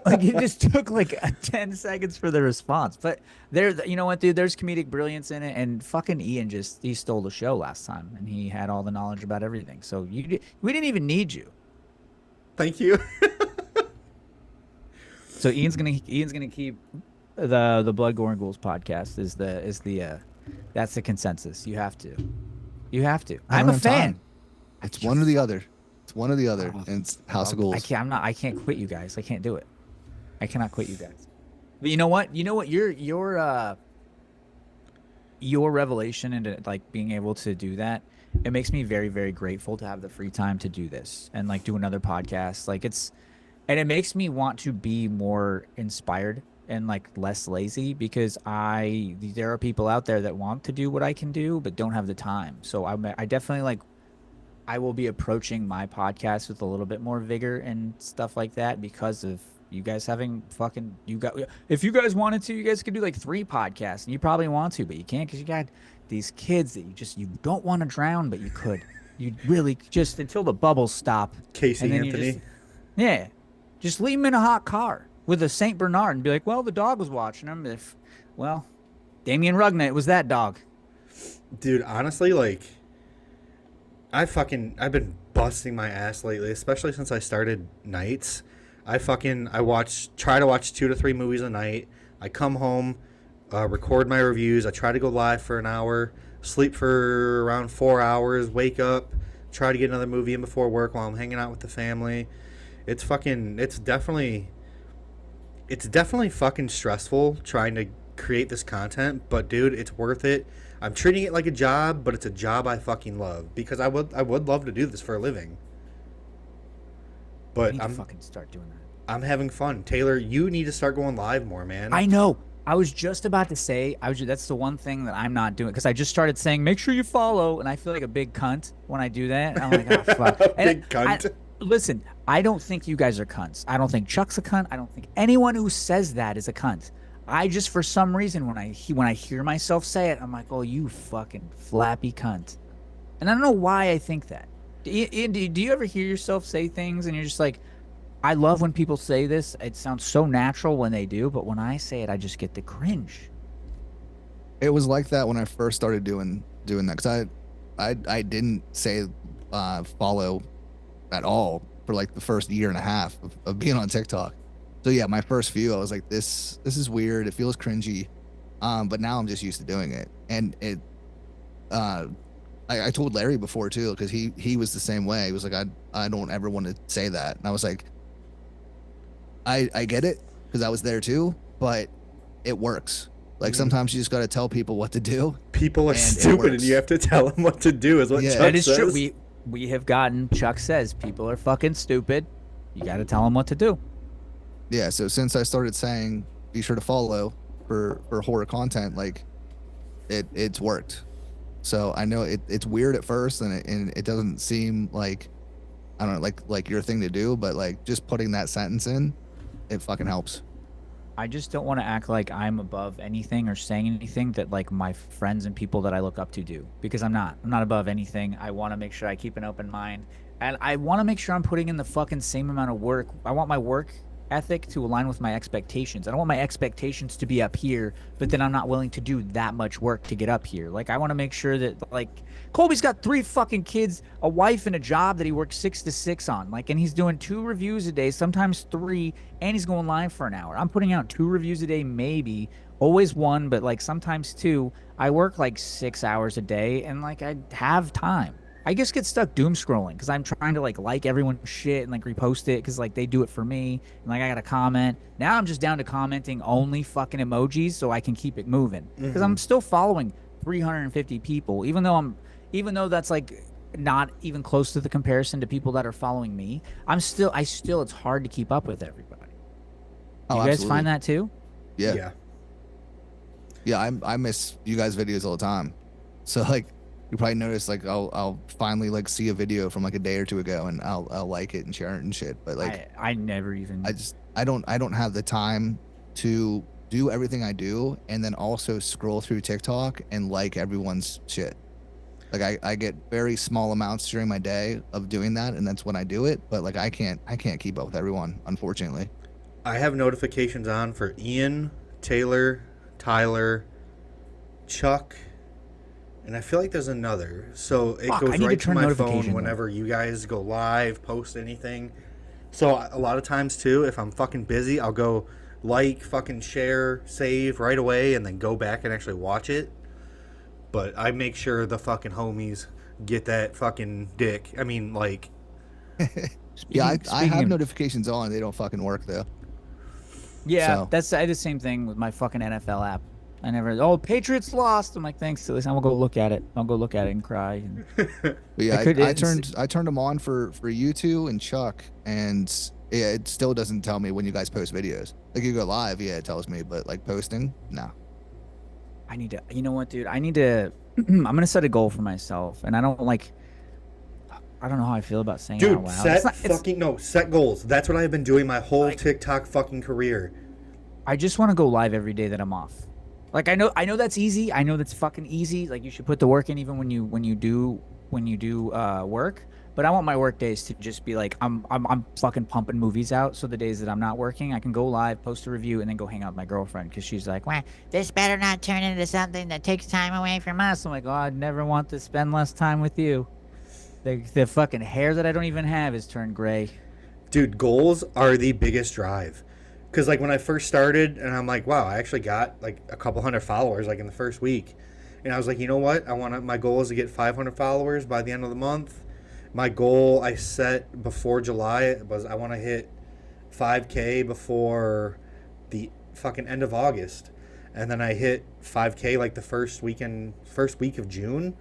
Like it just took like 10 seconds for the response. But you know what, dude? There's comedic brilliance in it, and fucking Ian he stole the show last time, and he had all the knowledge about everything. So we didn't even need you. Thank you. So Ian's gonna keep the Blood Gore and Ghouls podcast is the that's the consensus. You have to. I I'm don't a have fan. time. It's one or the other. It's one or the other. Oh, And it's House of Ghouls. I can't quit you guys. I can't do it. I cannot quit you guys. But you know what? Your revelation into like being able to do that, it makes me very, very grateful to have the free time to do this and like do another podcast. And it makes me want to be more inspired and like less lazy because there are people out there that want to do what I can do but don't have the time. So I definitely like I will be approaching my podcast with a little bit more vigor and stuff like that because of you guys having if you guys wanted to, you guys could do like 3 podcasts, and you probably want to, but you can't because you got these kids that you don't want to drown, but you could. You really just until the bubbles stop. Casey and then Anthony. Just leave them in a hot car with a Saint Bernard and be like, well, the dog was watching them. Damien Rugna, it was that dog. Dude, honestly, like I've been busting my ass lately, especially since I started nights. I try to watch 2 to 3 movies a night. I come home, record my reviews. I try to go live for an hour, sleep for around 4 hours, wake up, try to get another movie in before work while I'm hanging out with the family. It's definitely fucking stressful trying to create this content, but dude, it's worth it. I'm treating it like a job, but it's a job I fucking love because I would love to do this for a living. But I need to fucking start doing that. I'm having fun. Taylor, you need to start going live more, man. I know. I was just about to say, that's the one thing that I'm not doing because I just started saying, make sure you follow, and I feel like a big cunt when I do that. I'm like, oh, fuck. Big cunt. Listen, I don't think you guys are cunts. I don't think Chuck's a cunt. I don't think anyone who says that is a cunt. I just, for some reason, when I hear myself say it, I'm like, oh, you fucking flappy cunt. And I don't know why I think that. Do you ever hear yourself say things and you're just like, I love when people say this. It sounds so natural when they do, but when I say it, I just get the cringe. It was like that when I first started doing that because I didn't say follow at all for like the first year and a half of being on TikTok. So yeah, my first view, I was like, this is weird. It feels cringy. But now I'm just used to doing it. And uh, I told Larry before too, because he was the same way. He was like, I don't ever want to say that. And I was like, I get it, because I was there too, but it works. Like sometimes you just got to tell people what to do. People are and stupid, and you have to tell them what to do. Is what Chuck That is says. true. We have gotten, Chuck says, people are fucking stupid. You got to tell them what to do. Yeah. So since I started saying, be sure to follow for horror content, like it's worked. So I know it's weird at first, and it doesn't seem like, I don't know, like your thing to do, but like just putting that sentence in, it fucking helps. I just don't want to act like I'm above anything or saying anything that like my friends and people that I look up to do, because I'm not. I'm not above anything. I want to make sure I keep an open mind, and I want to make sure I'm putting in the fucking same amount of work. I want my work ethic to align with my expectations. I don't want my expectations to be up here, but then I'm not willing to do that much work to get up here. Like, I want to make sure that, like, Colby's got 3 fucking kids, a wife, and a job that he works 6 to 6 on. Like, and he's doing 2 reviews a day, sometimes 3, and he's going live for an hour. I'm putting out 2 reviews a day, maybe. Always 1, but like sometimes 2. I work like 6 hours a day, and like I have time. I just get stuck doom scrolling because I'm trying to like everyone's shit and like repost it because like they do it for me, and like I got to comment. Now I'm just down to commenting only fucking emojis so I can keep it moving, because I'm still following 350 people, even though that's like not even close to the comparison to people that are following me. I still it's hard to keep up with everybody. Oh, You guys absolutely. find that too? Yeah. I miss you guys' videos all the time. So like, you probably notice like I'll finally like see a video from like a day or 2 ago, and I'll like it and share it and shit. But like I never even. I don't have the time to do everything I do, and then also scroll through TikTok and like everyone's shit. Like I get very small amounts during my day of doing that, and that's when I do it. But like I can't keep up with everyone, unfortunately. I have notifications on for Ian, Taylor, Tyler, Chuck, and I feel like there's another. So it goes right to my phone whenever you guys go live, post anything. So a lot of times too, if I'm fucking busy, I'll go like, fucking share, save right away, and then go back and actually watch it. But I make sure the fucking homies get that fucking dick. I mean, like... Yeah, I have notifications on. They don't fucking work, though. Yeah, so. I do the same thing with my fucking NFL app. I never... Patriots lost! I'm like, thanks. So I'm going to go look at it. I'll go look at it and cry. And... But yeah, I turned them on for you two and Chuck, and yeah, it still doesn't tell me when you guys post videos. Like, you go live, yeah, it tells me, but like posting, no. I need to... You know what, dude? I need to... I'm going to set a goal for myself, and I don't like... I don't know how I feel about saying it out loud. Dude, set goals. That's what I've been doing my whole TikTok fucking career. I just want to go live every day that I'm off. Like, I know that's easy. I know that's fucking easy. Like, you should put the work in even when you do work. But I want my work days to just be like, I'm fucking pumping movies out. So the days that I'm not working, I can go live, post a review, and then go hang out with my girlfriend, because she's like, well, this better not turn into something that takes time away from us. I'm like, oh, I'd never want to spend less time with you. The fucking hair that I don't even have is turned gray. Dude, goals are the biggest drive. Because, like, when I first started, and I'm like, wow, I actually got, like, a couple hundred followers, like, in the first week. And I was like, you know what? My goal is to get 500 followers by the end of the month. My goal I set before July was I want to hit 5K before the fucking end of August. And then I hit 5K, like, the first week of June.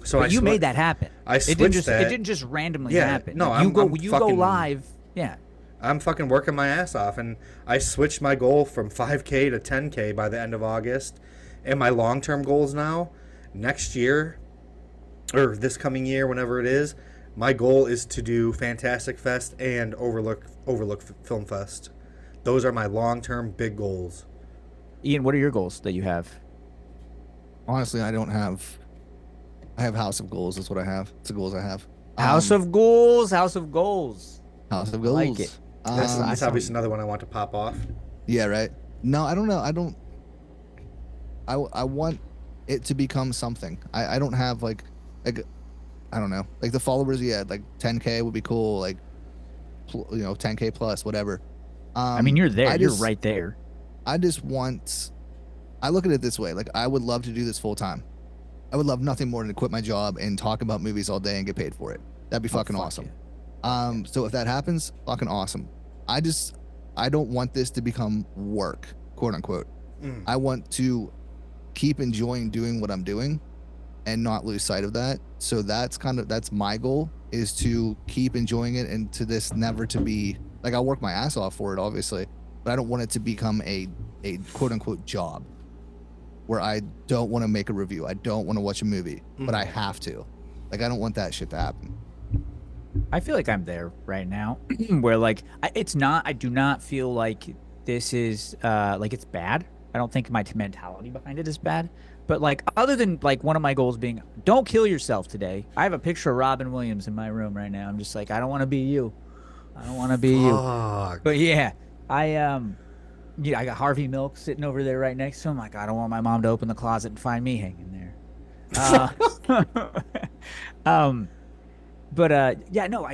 So but you made that happen. I switched that. It didn't just randomly happen. No, you go live. Yeah. I'm fucking working my ass off, and I switched my goal from 5K to 10K by the end of August. And my long-term goals now, next year, or this coming year, whenever it is, my goal is to do Fantastic Fest and Overlook Film Fest. Those are my long-term big goals. Ian, what are your goals that you have? Honestly, I don't have... I have House of Goals. That's what I have. It's the goals I have. House of Goals. House of Goals. House of Goals. I like it. That's obviously another one I want to pop off. Yeah, right. No, I don't know. I want it to become something. I don't have like I don't know. Like the followers, yeah, like 10K would be cool. Like 10K plus, whatever. I mean, you're there. I You're just, right there. I just want. I look at it this way: like, I would love to do this full time. I would love nothing more than to quit my job and talk about movies all day and get paid for it. That'd be fucking fuck awesome. yeah. So if that happens, fucking awesome. I don't want this to become work, quote unquote. I want to keep enjoying doing what I'm doing and not lose sight of that. So that's my goal, is to keep enjoying it, and to this never to be like, I'll work my ass off for it, obviously, but I don't want it to become a quote unquote job where I don't want to make a review. I don't want to watch a movie, but I have to. Like, I don't want that shit to happen. I feel like I'm there right now where like I do not feel like this is like it's bad. I don't think my mentality behind it is bad. But like, other than like one of my goals being don't kill yourself today. I have a picture of Robin Williams in my room right now. I'm just like, I don't want to be you. I don't want to be you. But yeah, I got Harvey Milk sitting over there right next to him. Like, I don't want my mom to open the closet and find me hanging there. Yeah, no,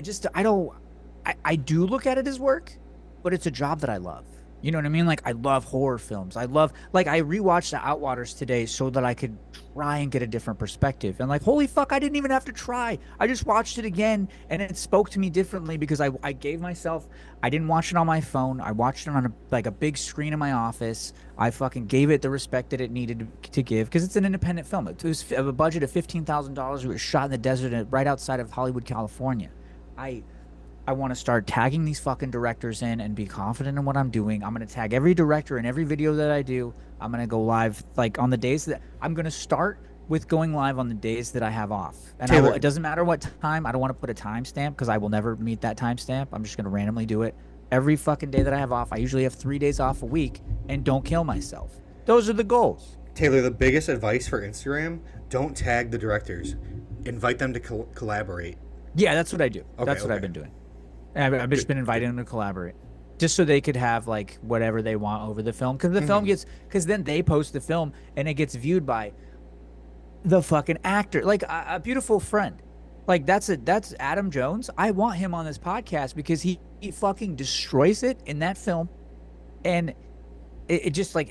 I do look at it as work, but it's a job that I love. You know what I mean? Like, I love horror films. I rewatched The Outwaters today so that I could try and get a different perspective. And like, holy fuck, I didn't even have to try. I just watched it again, and it spoke to me differently because I gave myself, I didn't watch it on my phone. I watched it on a big screen in my office. I fucking gave it the respect that it needed to give, because it's an independent film. It was a budget of $15,000. It was shot in the desert right outside of Hollywood, California. I want to start tagging these fucking directors in and be confident in what I'm doing. I'm going to tag every director in every video that I do. I'm going to go live like on the days that I'm going to start with going live on the days that I have off. And it doesn't matter what time. I don't want to put a timestamp because I will never meet that timestamp. I'm just going to randomly do it every fucking day that I have off. I usually have 3 days off a week, and don't kill myself. Those are the goals. Taylor, the biggest advice for Instagram: don't tag the directors. Invite them to collaborate. Yeah, that's what I do. Okay, That's what I've been doing. I've just been inviting them to collaborate, just so they could have like whatever they want over the film. Because the film because then they post the film and it gets viewed by the fucking actor, like a beautiful friend. Like that's Adam Jones. I want him on this podcast because he fucking destroys it in that film, and it just like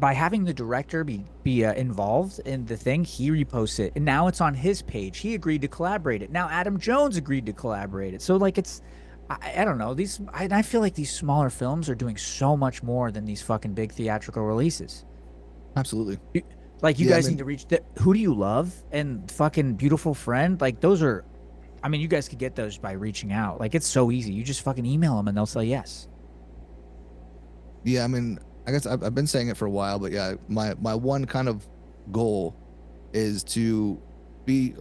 by having the director be involved in the thing, he reposts it, and now it's on his page. He agreed to collaborate it. Now Adam Jones agreed to collaborate it. So like it's. I don't know. I feel like these smaller films are doing so much more than these fucking big theatrical releases. Absolutely. You guys need to reach Who Do You Love and fucking Beautiful Friend. Like, those are, I mean, you guys could get those by reaching out. Like, it's so easy. You just fucking email them and they'll say yes. Yeah, I mean, I guess I've been saying it for a while, but yeah, my one kind of goal is to be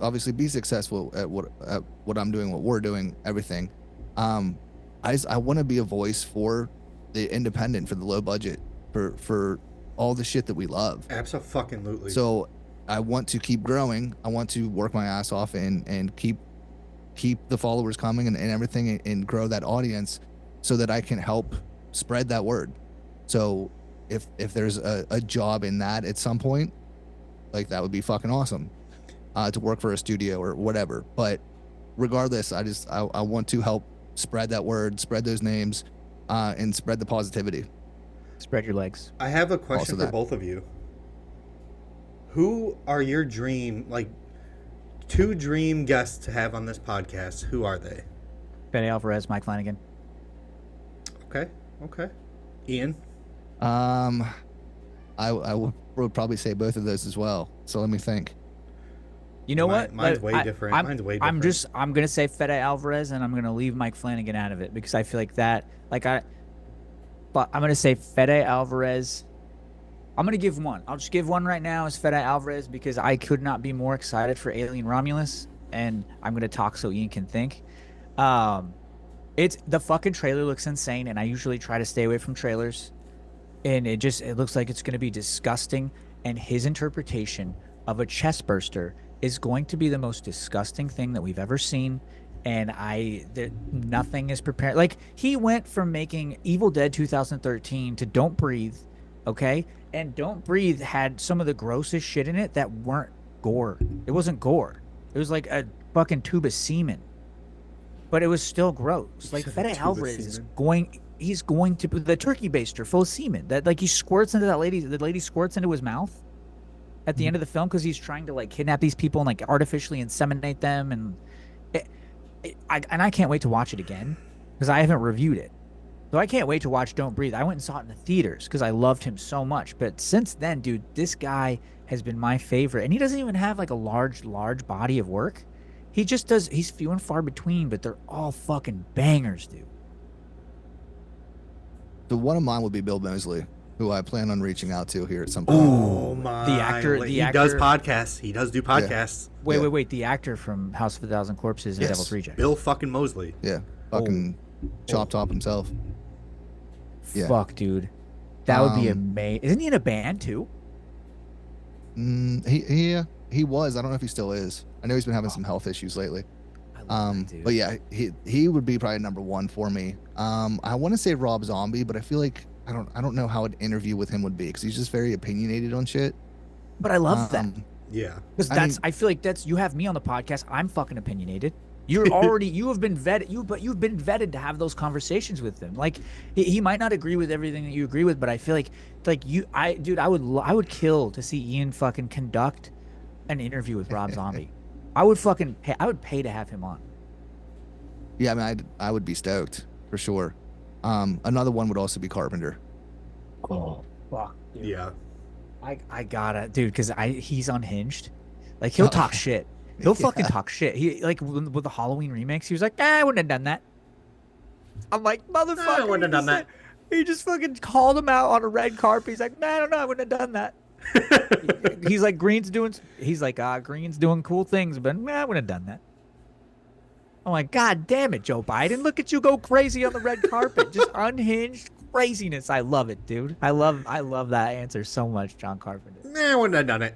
successful at what I'm doing, what we're doing, everything. I want to be a voice for the independent, for the low budget, for all the shit that we love. Absolutely. So I want to keep growing. I want to work my ass off and keep the followers coming and everything, and grow that audience so that I can help spread that word. So if there's a job in that at some point, like, that would be fucking awesome, to work for a studio or whatever. But regardless, I want to help spread that word, spread those names, and spread the positivity. Spread your legs. I have a question for both of you. Who are your two dream guests to have on this podcast? Who are they? Fede Alvarez, Mike Flanagan. Okay. Ian? I would probably say both of those as well. So let me think. You know what? Mine's way different. I'm gonna say Fede Alvarez, and I'm gonna leave Mike Flanagan out of it because I feel like that. But I'm gonna say Fede Alvarez. I'm gonna give one. I'll just give one right now as Fede Alvarez because I could not be more excited for Alien Romulus, and I'm gonna talk so Ian can think. It's the fucking trailer looks insane, and I usually try to stay away from trailers, and it looks like it's gonna be disgusting, and his interpretation of a chest burster is going to be the most disgusting thing that we've ever seen, and nothing is prepared. Like, he went from making Evil Dead 2013 to Don't Breathe, okay? And Don't Breathe had some of the grossest shit in it that weren't gore. It wasn't gore. It was like a fucking tube of semen, but it was still gross. Like, Fede Alvarez is going. he's going to the turkey baster full of semen that like he squirts into that lady. The lady squirts into his mouth at the end of the film because he's trying to like kidnap these people and like artificially inseminate them, and I can't wait to watch it again because I haven't reviewed it. So I can't wait to watch Don't Breathe. I went and saw it in the theaters because I loved him so much. But since then, dude, this guy has been my favorite. And he doesn't even have like a large body of work. He just does. He's few and far between, but they're all fucking bangers, dude. The one of mine would be Bill Moseley, who I plan on reaching out to here at some point. Oh my! The actor. He does podcasts. He does do podcasts. Yeah. Wait. The actor from House of a Thousand Corpses and Devil's Rejects. Bill fucking Moseley. Yeah. Fucking Chop Top himself. Yeah. Fuck, dude. That would be amazing. Isn't he in a band too? He was. I don't know if he still is. I know he's been having some health issues lately. I love that dude. But yeah, he would be probably number one for me. I want to say Rob Zombie, but I feel like I don't know how an interview with him would be because he's just very opinionated on shit. But I love that. Yeah. Because I feel like you have me on the podcast. I'm fucking opinionated. You've been vetted to have those conversations with him. Like he might not agree with everything that you agree with, but I feel like I would kill to see Ian fucking conduct an interview with Rob Zombie. I would pay to have him on. Yeah, I mean, I would be stoked for sure. Another one would also be Carpenter. Oh fuck. Dude. Yeah. I gotta, dude, because he's unhinged. Like he'll talk shit. He'll fucking talk shit. He like with the Halloween remakes, he was like, I wouldn't have done that. I'm like, motherfucker, I wouldn't have done that. He just fucking called him out on a red carpet. He's like, man, I don't know, I wouldn't have done that. He's like, Green's doing cool things, but I wouldn't have done that. I'm like, God damn it, Joe Biden, look at you go crazy on the red carpet, just unhinged craziness. I love it, dude. I love that answer so much, John Carpenter. Nah, I wouldn't have done it.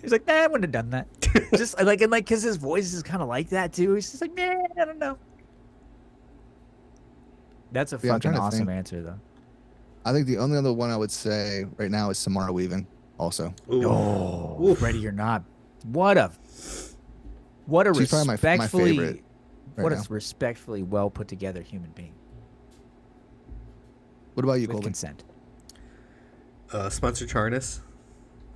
He's like, I wouldn't have done that. Just like, and like, cause his voice is kind of like that too. He's just like, I don't know. That's a fucking awesome answer, though. I think the only other one I would say right now is Samara Weaving, also. Oh, ready or not? What a She's probably my favorite right now. Respectfully well put together human being. What about you, With Colby? consent. Spencer Charnas.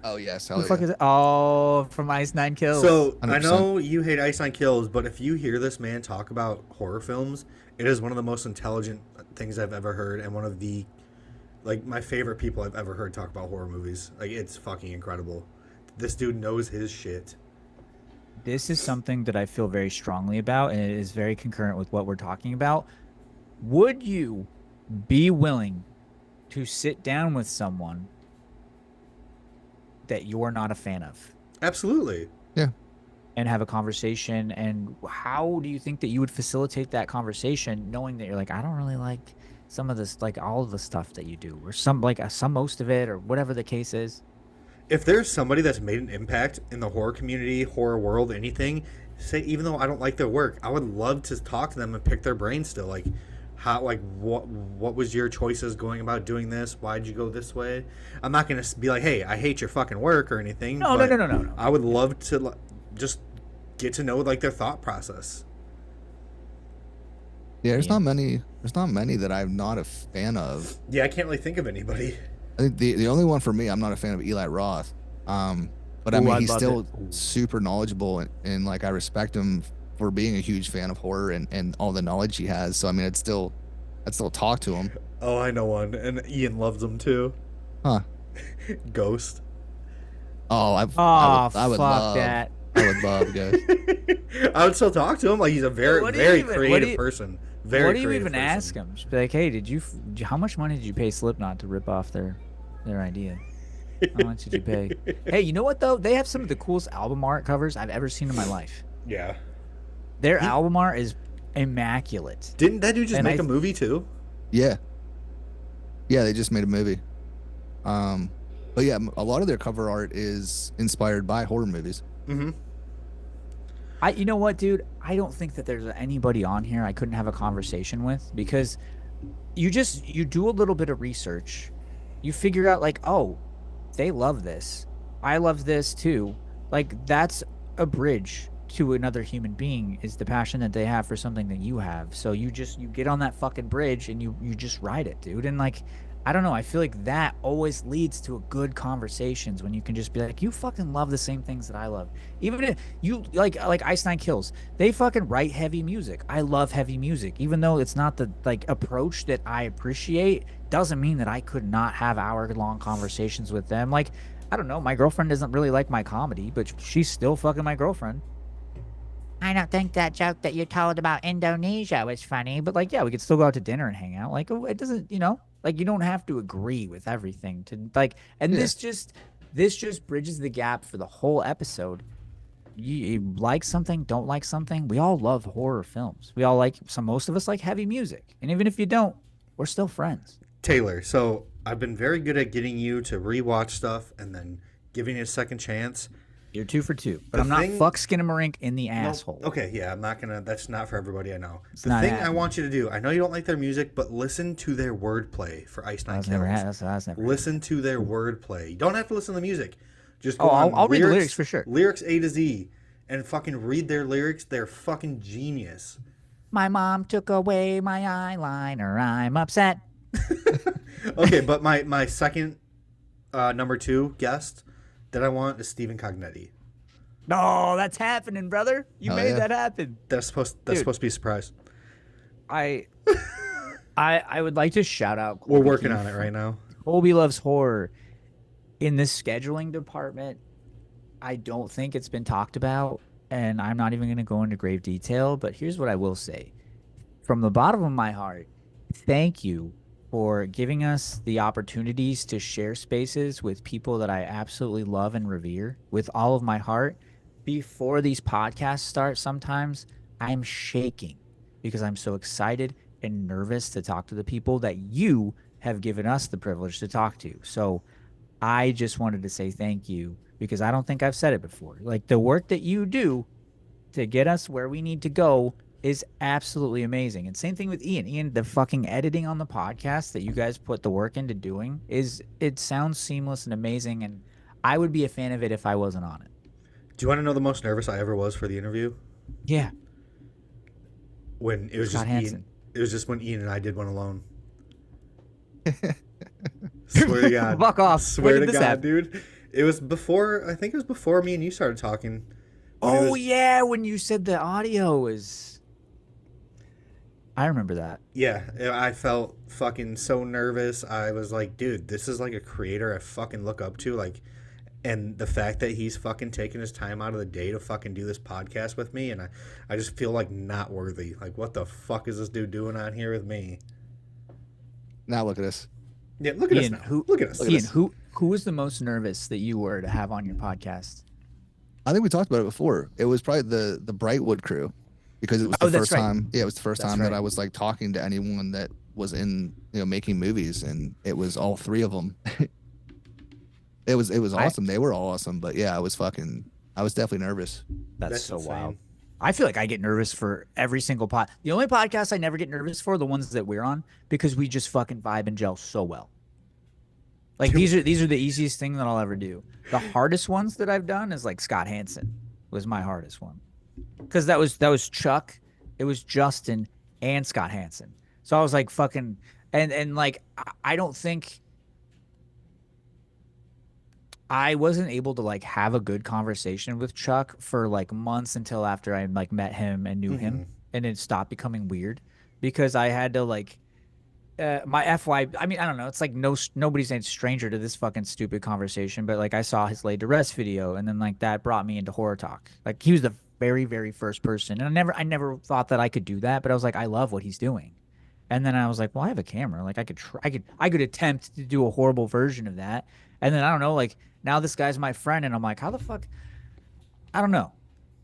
Oh yes, Who the fuck is it? Oh, from Ice Nine Kills. So 100%. I know you hate Ice Nine Kills, but if you hear this man talk about horror films, it is one of the most intelligent things I've ever heard, and one of the my favorite people I've ever heard talk about horror movies. Like, it's fucking incredible. This dude knows his shit. This is something that I feel very strongly about, and it is very concurrent with what we're talking about. Would you be willing to sit down with someone that you're not a fan of? Absolutely. Yeah. And have a conversation, and how do you think that you would facilitate that conversation, knowing that you're like, I don't really like some of this, like all of the stuff that you do, or most of it, or whatever the case is. If there's somebody that's made an impact in the horror community, horror world, anything, say, even though I don't like their work, I would love to talk to them and pick their brain still. Like, how, like, what was your choices going about doing this? Why'd you go this way? I'm not going to be like, hey, I hate your fucking work or anything. No. I would love to just get to know, like, their thought process. Yeah, there's not many that I'm not a fan of. Yeah, I can't really think of anybody. I think the only one for me, I'm not a fan of Eli Roth. But I mean, he's still super knowledgeable, and like, I respect him for being a huge fan of horror and all the knowledge he has. So I mean, I'd still talk to him. Oh, I know one, and Ian loves him too. Huh? Ghost. Oh, I would love that. I would love Ghost. I would still talk to him. Like, he's a very creative person. What do you even ask him? Just be like, hey, how much money did you pay Slipknot to rip off their idea? How much did you pay? Hey, you know what though? They have some of the coolest album art covers I've ever seen in my life. Yeah. Their album art is immaculate. Didn't that dude just make a movie too? Yeah. Yeah, they just made a movie. But yeah, a lot of their cover art is inspired by horror movies. Mm-hmm. You know what, dude? I don't think that there's anybody on here I couldn't have a conversation with, because you do a little bit of research. You figure out, like, oh, they love this. I love this too. Like, that's a bridge to another human being is the passion that they have for something that you have. So you get on that fucking bridge and you just ride it, dude. And like, I don't know, I feel like that always leads to a good conversations when you can just be like, you fucking love the same things that I love. Even if you like Ice Nine Kills, they fucking write heavy music. I love heavy music. Even though it's not the like approach that I appreciate, doesn't mean that I could not have hour-long conversations with them. Like, I don't know, my girlfriend doesn't really like my comedy, but she's still fucking my girlfriend. I don't think that joke that you told about Indonesia was funny, but like, yeah, we could still go out to dinner and hang out. Like, it doesn't, like, you don't have to agree with everything to like, and this just bridges the gap for the whole episode. You like something, don't like something. We all love horror films. We all like most of us like heavy music, and even if you don't, we're still friends. Taylor, so I've been very good at getting you to rewatch stuff and then giving it a second chance. You're 2 for 2, but I'm not fuck Skinamarink in the asshole. Okay, yeah, I'm not gonna. That's not for everybody. I know. The thing I want you to do. I know you don't like their music, but listen to their wordplay for Ice Nine Kills. Listen to their wordplay. You don't have to listen to the music. Just go on I'll read the lyrics for sure. Lyrics A to Z, and fucking read their lyrics. They're fucking genius. My mom took away my eyeliner. I'm upset. Okay, but my second number 2 guest that I want is Stephen Cognetti. No, that's happening, brother. You made that happen. That's supposed to be a surprise. I would like to shout out Colby. We're working on it right now. Colby loves horror. In the scheduling department, I don't think it's been talked about, and I'm not even going to go into grave detail, but here's what I will say. From the bottom of my heart, thank you for giving us the opportunities to share spaces with people that I absolutely love and revere with all of my heart. Before these podcasts start, sometimes I'm shaking because I'm so excited and nervous to talk to the people that you have given us the privilege to talk to. So I just wanted to say thank you because I don't think I've said it before. Like, the work that you do to get us where we need to go is absolutely amazing. And same thing with Ian. Ian, the fucking editing on the podcast that you guys put the work into doing it sounds seamless and amazing, and I would be a fan of it if I wasn't on it. Do you want to know the most nervous I ever was for the interview? Yeah. When it was Scott just Hansen. Ian. It was just when Ian and I did one alone. Swear to God. Fuck off. Swear to God, dude. It was before, I think it was before me and you started talking. Yeah, when you said the audio was... I remember that. Yeah, I felt fucking so nervous. I was like, dude, this is like a creator I fucking look up to. Like, and the fact that he's fucking taking his time out of the day to fucking do this podcast with me, and I just feel like not worthy. Like, what the fuck is this dude doing on here with me? Now look at us. Yeah, look at us now. Look at us. Ian, who was the most nervous that you were to have on your podcast? I think we talked about it before. It was probably the Brightwood crew. Because it was the first time. Yeah, it was the first time that I was like talking to anyone that was in, making movies, and it was all 3 of them. It was awesome. They were all awesome, but yeah, I was definitely nervous. That's so insane. Wild. I feel like I get nervous for every single pod. The only podcast I never get nervous for, the ones that we're on, because we just fucking vibe and gel so well. Like, these are the easiest thing that I'll ever do. The hardest ones that I've done is like Scott Hansen was my hardest one. Because that was Chuck, it was Justin, and Scott Hansen. So I was like fucking, and like, I don't think I wasn't able to like have a good conversation with Chuck for like months until after I like met him and knew him, and it stopped becoming weird because I had to like my FY. I mean, I don't know. It's like nobody's a stranger to this fucking stupid conversation, but like I saw his laid to rest video, and then like that brought me into horror talk. Like he was the very, very first person, and I never thought that I could do that, but I was like, I love what he's doing. And then I was like, well, I have a camera, like I could attempt to do a horrible version of that. And then I don't know, like now this guy's my friend, and I'm like, how the fuck, I don't know,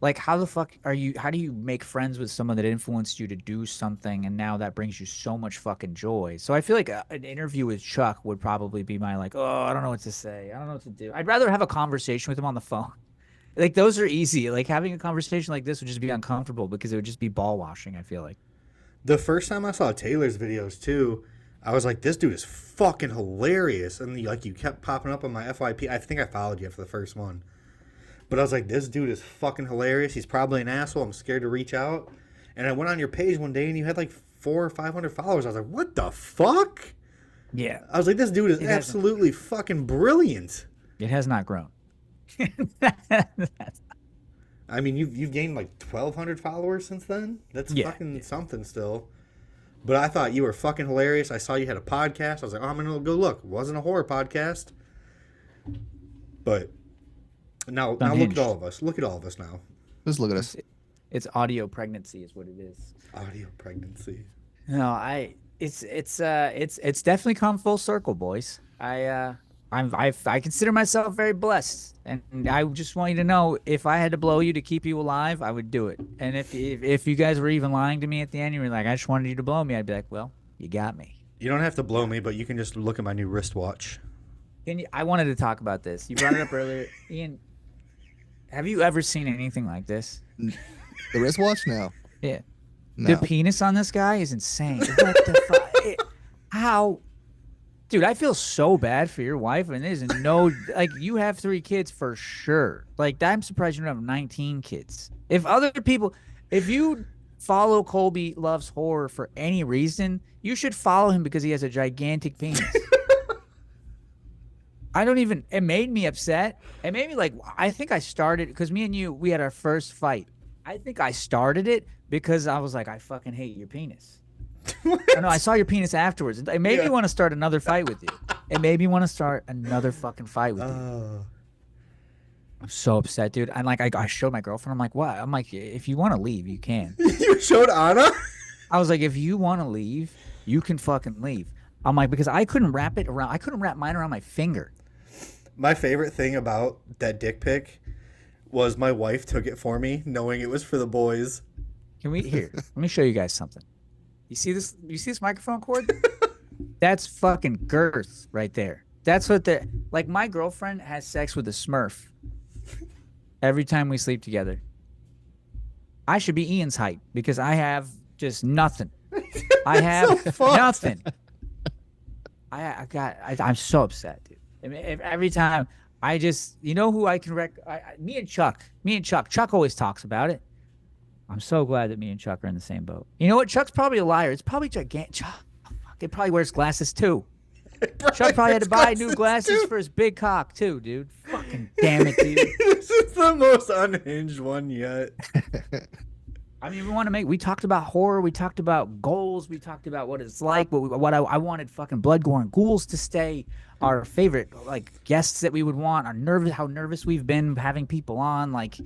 like how the fuck how do you make friends with someone that influenced you to do something, and now that brings you so much fucking joy? So I feel like an interview with Chuck would probably be my like, oh, I don't know what to say, I don't know what to do. I'd rather have a conversation with him on the phone. Like, those are easy. Like, having a conversation like this would just be uncomfortable because it would just be ball washing, I feel like. The first time I saw Taylor's videos, too, I was like, this dude is fucking hilarious. And, like, you kept popping up on my FYP. I think I followed you for the first one. But I was like, this dude is fucking hilarious. He's probably an asshole. I'm scared to reach out. And I went on your page one day and you had like 400 or 500 followers. I was like, what the fuck? Yeah. I was like, this dude is It hasn't- absolutely fucking brilliant. It has not grown. I mean, you've gained like 1,200 followers since then. That's fucking something still. But I thought you were fucking hilarious. I saw you had a podcast. I was like, oh, I'm gonna go look. It wasn't a horror podcast. But now look at all of us. Look at all of us now. Just look at us. It's audio pregnancy is what it is. Audio pregnancy. No, it's definitely come full circle, boys. I consider myself very blessed, and I just want you to know, if I had to blow you to keep you alive, I would do it. And if you guys were even lying to me at the end, you were like, I just wanted you to blow me, I'd be like, well, you got me. You don't have to blow me, but you can just look at my new wristwatch. I wanted to talk about this. You brought it up earlier, Ian. Have you ever seen anything like this? The wristwatch? No. Yeah. No. The penis on this guy is insane. What the fuck? How? Dude, I feel so bad for your wife, and there's no, like, you have 3 kids for sure. Like, I'm surprised you don't have 19 kids. If you follow Colby Loves Horror for any reason, you should follow him because he has a gigantic penis. It made me upset. It made me like, I think I started, because me and you, we had our first fight. I think I started it because I was like, I fucking hate your penis. I know, I saw your penis afterwards. It made me want to start another fight with you. It made me want to start another fucking fight with you. I'm so upset, dude. And like, I showed my girlfriend. I'm like, what? I'm like, if you want to leave, you can. You showed Anna? I was like, if you want to leave, you can fucking leave. I'm like, because I couldn't wrap mine around my finger. My favorite thing about that dick pic was my wife took it for me, knowing it was for the boys. Let me show you guys something. You see this microphone cord? That's fucking girth right there. That's what like, my girlfriend has sex with a Smurf every time we sleep together. I should be Ian's height because I have just nothing. I have nothing. I'm so upset, dude. I mean, every time I just, you know who I can me and Chuck. Chuck always talks about it. I'm so glad that me and Chuck are in the same boat. You know what? Chuck's probably a liar. It's probably gigantic. Chuck, it probably wears glasses too. Chuck probably had to buy new glasses for his big cock too, dude. Fucking damn it, dude. This is the most unhinged one yet. I mean, we talked about horror. We talked about goals. We talked about what it's like. I wanted fucking Bloodgore and Ghouls to stay. Our favorite, like, guests that we would want. How nervous we've been having people on. Like,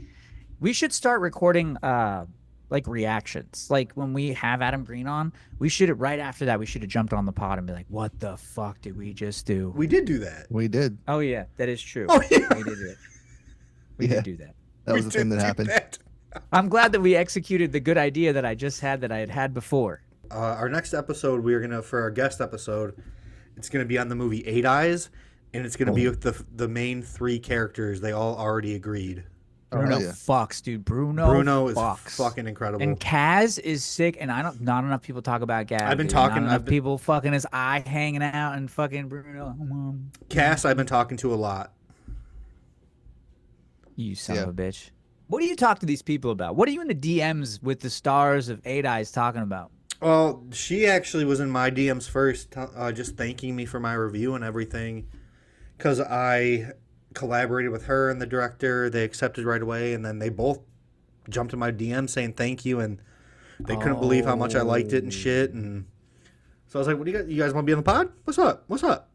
we should start recording like reactions. Like, when we have Adam Green on, right after that, we should have jumped on the pod and be like, what the fuck did we just do? We did do that. We did. Oh yeah, that is true. Oh yeah, we did do it. We did do that. That was the thing that happened. I'm glad that we executed the good idea that I just had that I had before. Our next episode, for our guest episode, it's gonna be on the movie Eight Eyes, and it's gonna be with the main 3 characters. They all already agreed. Bruno fucks, dude. Bruno is fucks. fucking incredible. And Kaz is sick, and not enough people talk about Kaz. I've been talking. Not enough people fucking his eye hanging out, and fucking Bruno. Cass, I've been talking to a lot. You son of a bitch. What do you talk to these people about? What are you in the DMs with the stars of Eight Eyes talking about? Well, she actually was in my DMs first, just thanking me for my review and everything, because I collaborated with her and the director. They accepted right away, and then they both jumped in my DM saying thank you, and they couldn't believe how much I liked it and shit. And so I was like, "What do you guys want to be on the pod? What's up?"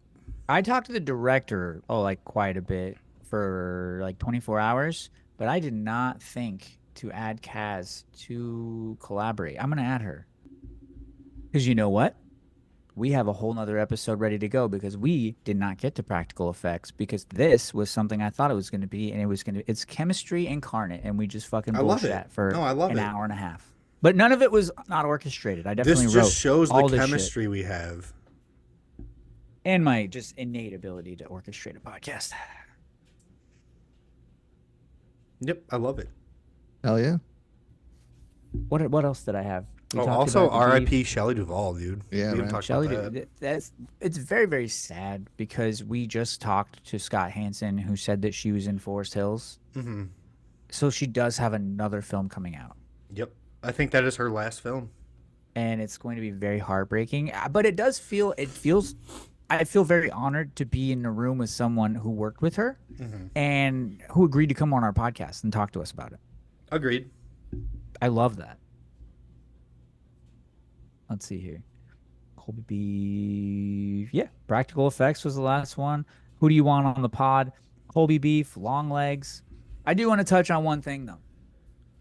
I talked to the director like quite a bit for like 24 hours, but I did not think to add Kaz to collaborate. I'm gonna add her because you know what? We have a whole nother episode ready to go because we did not get to practical effects because this was something I thought it was going to be, and it's chemistry incarnate, and we just fucking bullshit that for an hour and a half. But none of it was not orchestrated. I definitely wrote. This just shows all the this chemistry shit. We have. And my just innate ability to orchestrate a podcast. Yep, I love it. Hell yeah. What else did I have? We Oh, talked also about the beef. R.I.P. Shelley Duvall, dude. Yeah, we didn't right. talk Shelley, about that. it's very, very sad because we just talked to Scott Hansen, who said that she was in Forest Hills. Mm-hmm. So she does have another film coming out, Yep. I think that is her last film. and it's going to be very heartbreaking. But I feel very honored to be in a room with someone who worked with her and who agreed to come on our podcast and talk to us about it. Agreed. I love that. Let's see here. Colby Beef. Yeah, Practical Effects was the last one. Who do you want on the pod? Colby Beef, Longlegs. I do want to touch on one thing, though.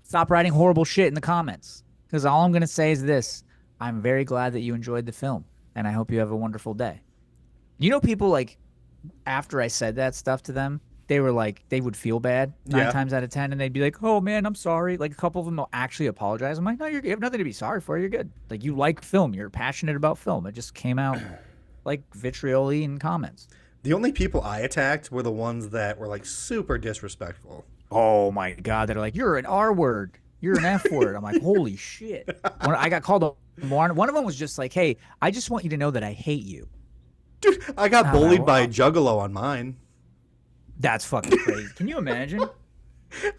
Stop writing horrible shit in the comments. Because all I'm going to say is this. I'm very glad that you enjoyed the film. And I hope you have a wonderful day. You know, people, like, after I said that stuff to them, they were like, they would feel bad 9 times out of 10. And they'd be like, oh, man, I'm sorry. Like, a couple of them will actually apologize. I'm like, no, you have nothing to be sorry for. You're good. Like, you like film. You're passionate about film. It just came out, like, vitriol-y in comments. The only people I attacked were the ones that were like super disrespectful. Oh my God. They're like, you're an R word. You're an F word. I'm like, holy shit. When I got called one of them was just like, hey, I just want you to know that I hate you. Dude, I got bullied by a wow. juggalo on mine. That's fucking crazy. Can you imagine?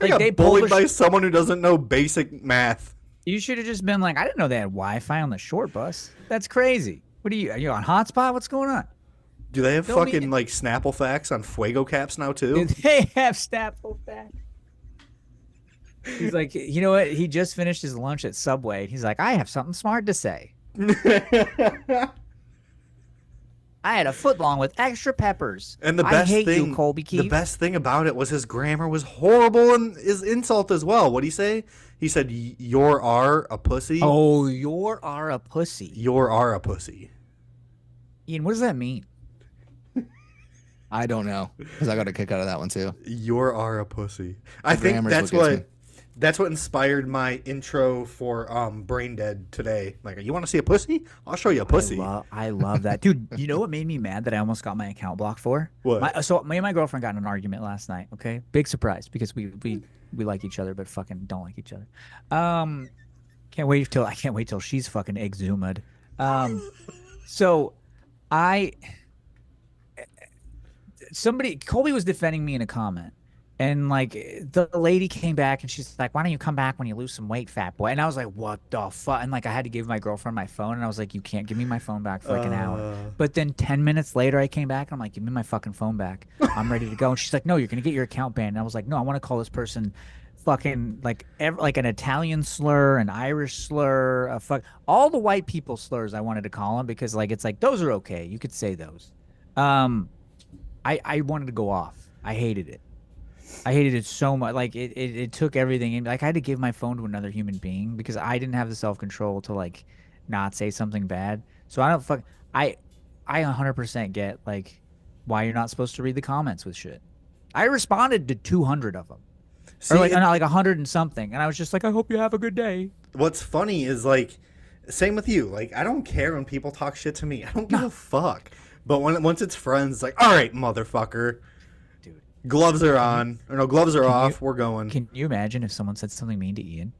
I got bullied by someone who doesn't know basic math. You should have just been like, I didn't know they had Wi-Fi on the short bus. That's crazy. Are you on hotspot? What's going on? Do they have fucking like Snapple facts on Fuego caps now too? Do they have Snapple facts? He's like, you know what? He just finished his lunch at Subway. He's like, I have something smart to say. I had a foot long with extra peppers. And the I best hate thing, you, Colby Keith. the best thing about it was his grammar was horrible and his insult as well. What'd he say? He said, "You're a pussy." Oh, you're a pussy. You're a pussy. Ian, what does that mean? I don't know because I got a kick out of that one too. You're a pussy. I think Grammar's that's what inspired my intro for Brain Dead today. Like, you want to see a pussy? I'll show you a pussy. I love that, dude. You know what made me mad that I almost got my account blocked for? What? So me and my girlfriend got in an argument last night. Okay, big surprise because we like each other but fucking don't like each other. I can't wait till she's fucking exhumed. So Colby was defending me in a comment, and like the lady came back and she's like, why don't you come back when you lose some weight, fat boy? And I was like, what the fuck? And like I had to give my girlfriend my phone, and I was like, you can't give me my phone back for like an hour. But then 10 minutes later I came back and I'm like, give me my fucking phone back. I'm ready to go. And she's like, no, you're gonna get your account banned. And I was like, no, I want to call this person fucking like an Italian slur, an Irish slur, all the white people slurs I wanted to call them, because like it's like those are okay, you could say those. I wanted to go off. I hated it so much. Like it took everything in. Like I had to give my phone to another human being because I didn't have the self-control to like not say something bad. So I 100% get like why you're not supposed to read the comments with shit. I responded to 200 of them. See, or like 100 and something, and I was just like, I hope you have a good day. What's funny is like, same with you. Like, I don't care when people talk shit to me. I don't give a fuck. But once it's friends, it's like, all right, motherfucker. Dude. Gloves are on. Or no, gloves are off. We're going. Can you imagine if someone said something mean to Ian?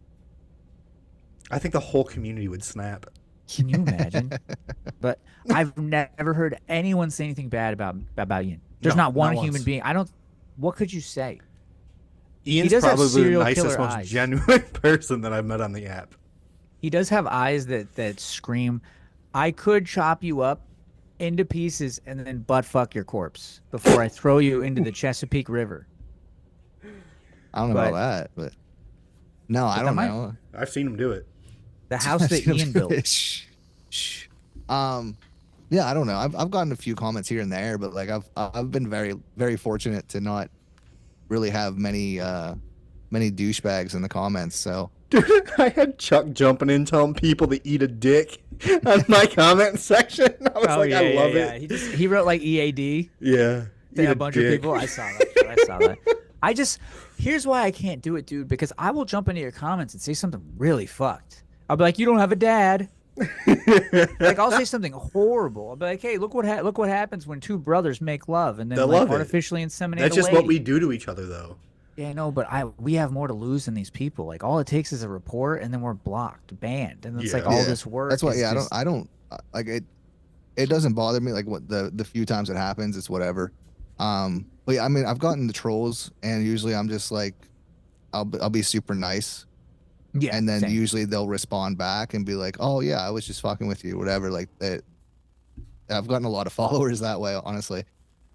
I think the whole community would snap. Can you imagine? But I've never heard anyone say anything bad about Ian. There's not one human being. What could you say? Ian's probably the nicest, most genuine person that I've met on the app. He does have eyes that scream, I could chop you up into pieces and then butt fuck your corpse before I throw you into the Chesapeake River. I don't know about that, but no, I don't know. I've seen him do it. The house that Ian built. Yeah, I don't know. I've gotten a few comments here and there, but like I've been very, very fortunate to not really have many douchebags in the comments. So dude, I had Chuck jumping in telling people to eat a dick on my comment section. I was I love it. He wrote like EAD. Yeah. To a bunch of people. I saw that. Here's why I can't do it, dude, because I will jump into your comments and say something really fucked. I'll be like, you don't have a dad. Like I'll say something horrible. I'll be like, hey, look what happens when two brothers make love and then like artificially inseminate. That's just what we do to each other, though. Yeah, no, but we have more to lose than these people. Like all it takes is a report, and then we're blocked, banned, and it's like Yeah. all Yeah, this work. that's why. is Yeah, just, I don't like it. It doesn't bother me like what the few times it happens, it's whatever. But yeah, I mean, I've gotten the trolls, and usually I'm just like, I'll be super nice, Yeah, and then same. usually they'll respond back and be like, oh yeah, I was just fucking with you, whatever. Like that. I've gotten a lot of followers that way, honestly.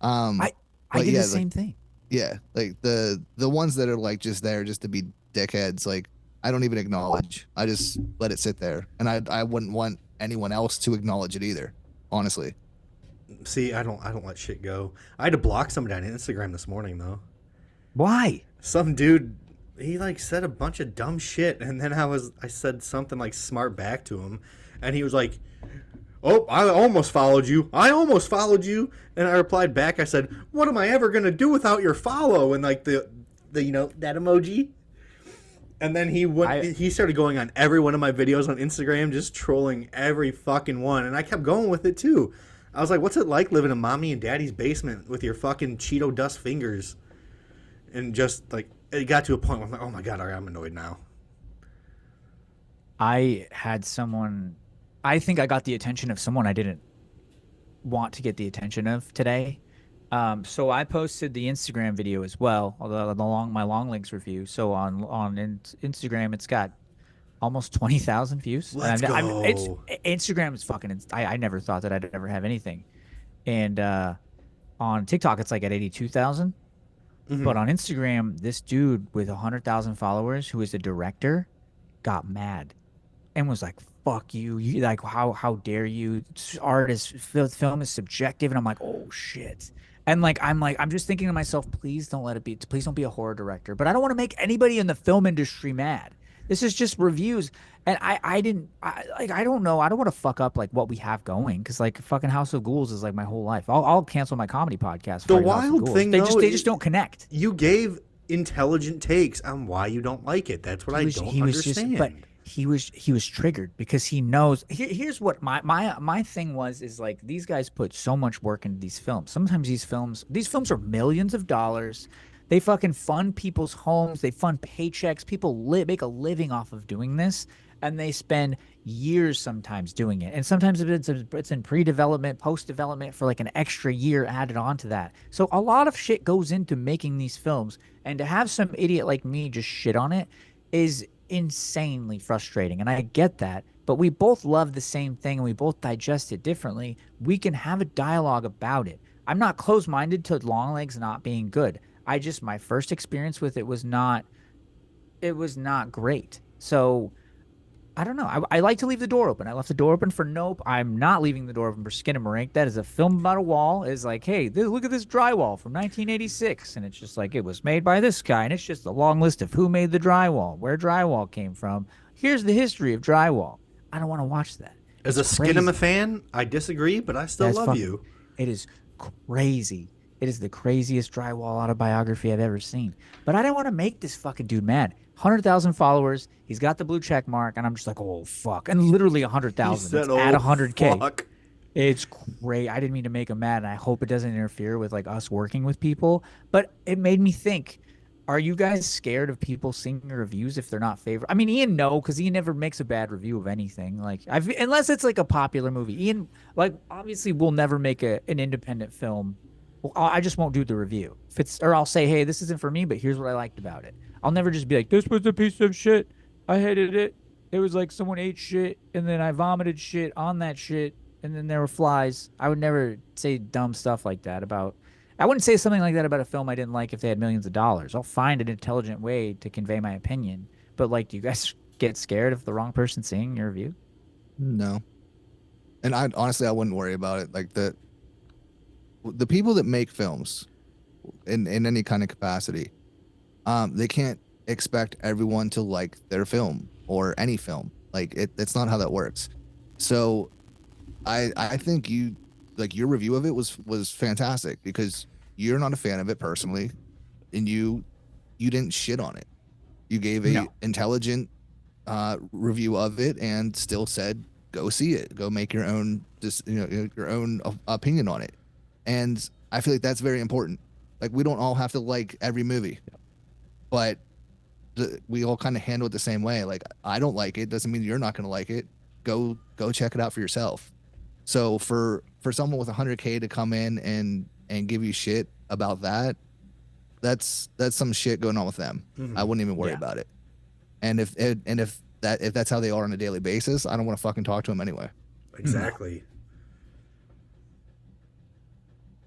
Um, I I but did the yeah, like same thing. yeah, like the ones that are like just there just to be dickheads, like I don't even acknowledge. I just let it sit there, and I wouldn't want anyone else to acknowledge it either, honestly. See, I don't let shit go. I had to block somebody on Instagram this morning though. Why? Some dude, he like said a bunch of dumb shit, and then I said something like smart back to him, and he was like, "Oh, I almost followed you. I almost followed you." And I replied back. I said, "What am I ever gonna do without your follow?" And like the that emoji. And then he started going on every one of my videos on Instagram, just trolling every fucking one. And I kept going with it too. I was like, "What's it like living in mommy and daddy's basement with your fucking Cheeto dust fingers?" And just like it got to a point where I'm like, "Oh my god, I'm annoyed now." I had someone. I think I got the attention of someone I didn't want to get the attention of today. So I posted the Instagram video as well, although my Longlegs review. So on Instagram, it's got almost 20,000 views. Let's And it's go. Instagram is fucking. I never thought that I'd ever have anything, and on TikTok it's like at 82,000. But on Instagram, this dude with 100,000 followers, who is a director, got mad and was like, "Fuck you! You like how dare you? Art is film is subjective." And I'm like, "Oh shit!" And I'm just thinking to myself, "Please don't let it be. Please don't be a horror director." But I don't want to make anybody in the film industry mad. This is just reviews, and I don't know. I don't want to fuck up like what we have going because like fucking House of Ghouls is like my whole life. I'll cancel my comedy podcast. The For House of wild Ghouls. thing, They though, just don't connect. you gave intelligent takes on why you don't like it. That's what I don't understand. But he was triggered because he knows. Here's what my thing is like these guys put so much work into these films. Sometimes these films are millions of dollars. They fucking fund people's homes. They fund paychecks. People make a living off of doing this, and they spend years sometimes doing it. And sometimes it's in pre-development, post-development for like an extra year added on to that. So a lot of shit goes into making these films, and to have some idiot like me just shit on it is insanely frustrating. And I get that, but we both love the same thing and we both digest it differently. We can have a dialogue about it. I'm not closed-minded to Longlegs not being good. My first experience with it was not great. So I don't know. I like to leave the door open. I left the door open for Nope. I'm not leaving the door open for Skinamarink. That is a film about a wall. It's like, hey, look at this drywall from 1986. And it's just like, it was made by this guy. And it's just a long list of who made the drywall, where drywall came from. Here's the history of drywall. I don't want to watch that. As It's a crazy. Skinema fan, I disagree, but I still love you. It is crazy. It is the craziest drywall autobiography I've ever seen. But I didn't want to make this fucking dude mad. 100,000 followers. He's got the blue check mark, and I'm just like, oh fuck. And literally 100,000. It's at 100K. Fuck. It's great. I didn't mean to make him mad, and I hope it doesn't interfere with like us working with people. But it made me think: are you guys scared of people seeing your reviews if they're not favorite? I mean, Ian, no, because Ian never makes a bad review of anything. Like, unless it's like a popular movie. Ian, like, obviously, will never make an independent film. Well, I just won't do the review. Or I'll say, hey, this isn't for me, but here's what I liked about it. I'll never just be like, this was a piece of shit. I hated it. It was like someone ate shit, and then I vomited shit on that shit, and then there were flies. I would never say dumb stuff like that about. I wouldn't say something like that about a film I didn't like if they had millions of dollars. I'll find an intelligent way to convey my opinion. But like, do you guys get scared of the wrong person seeing your review? No, and I honestly I wouldn't worry about it. Like the people that make films in any kind of capacity, they can't expect everyone to like their film or any film. Like it's not how that works. So I think your review of it was fantastic because you're not a fan of it personally, and you didn't shit on it. You gave a intelligent review of it and still said go see it, go make your own your own opinion on it. And I feel like that's very important. Like we don't all have to like every movie. but we all kind of handle it the same way. Like, I don't like it, doesn't mean you're not going to like it. Go check it out for yourself. So for someone with 100K to come in and give you shit about that, that's some shit going on with them. I wouldn't even worry about it. And if that's how they are on a daily basis, I don't want to fucking talk to them anyway. Exactly.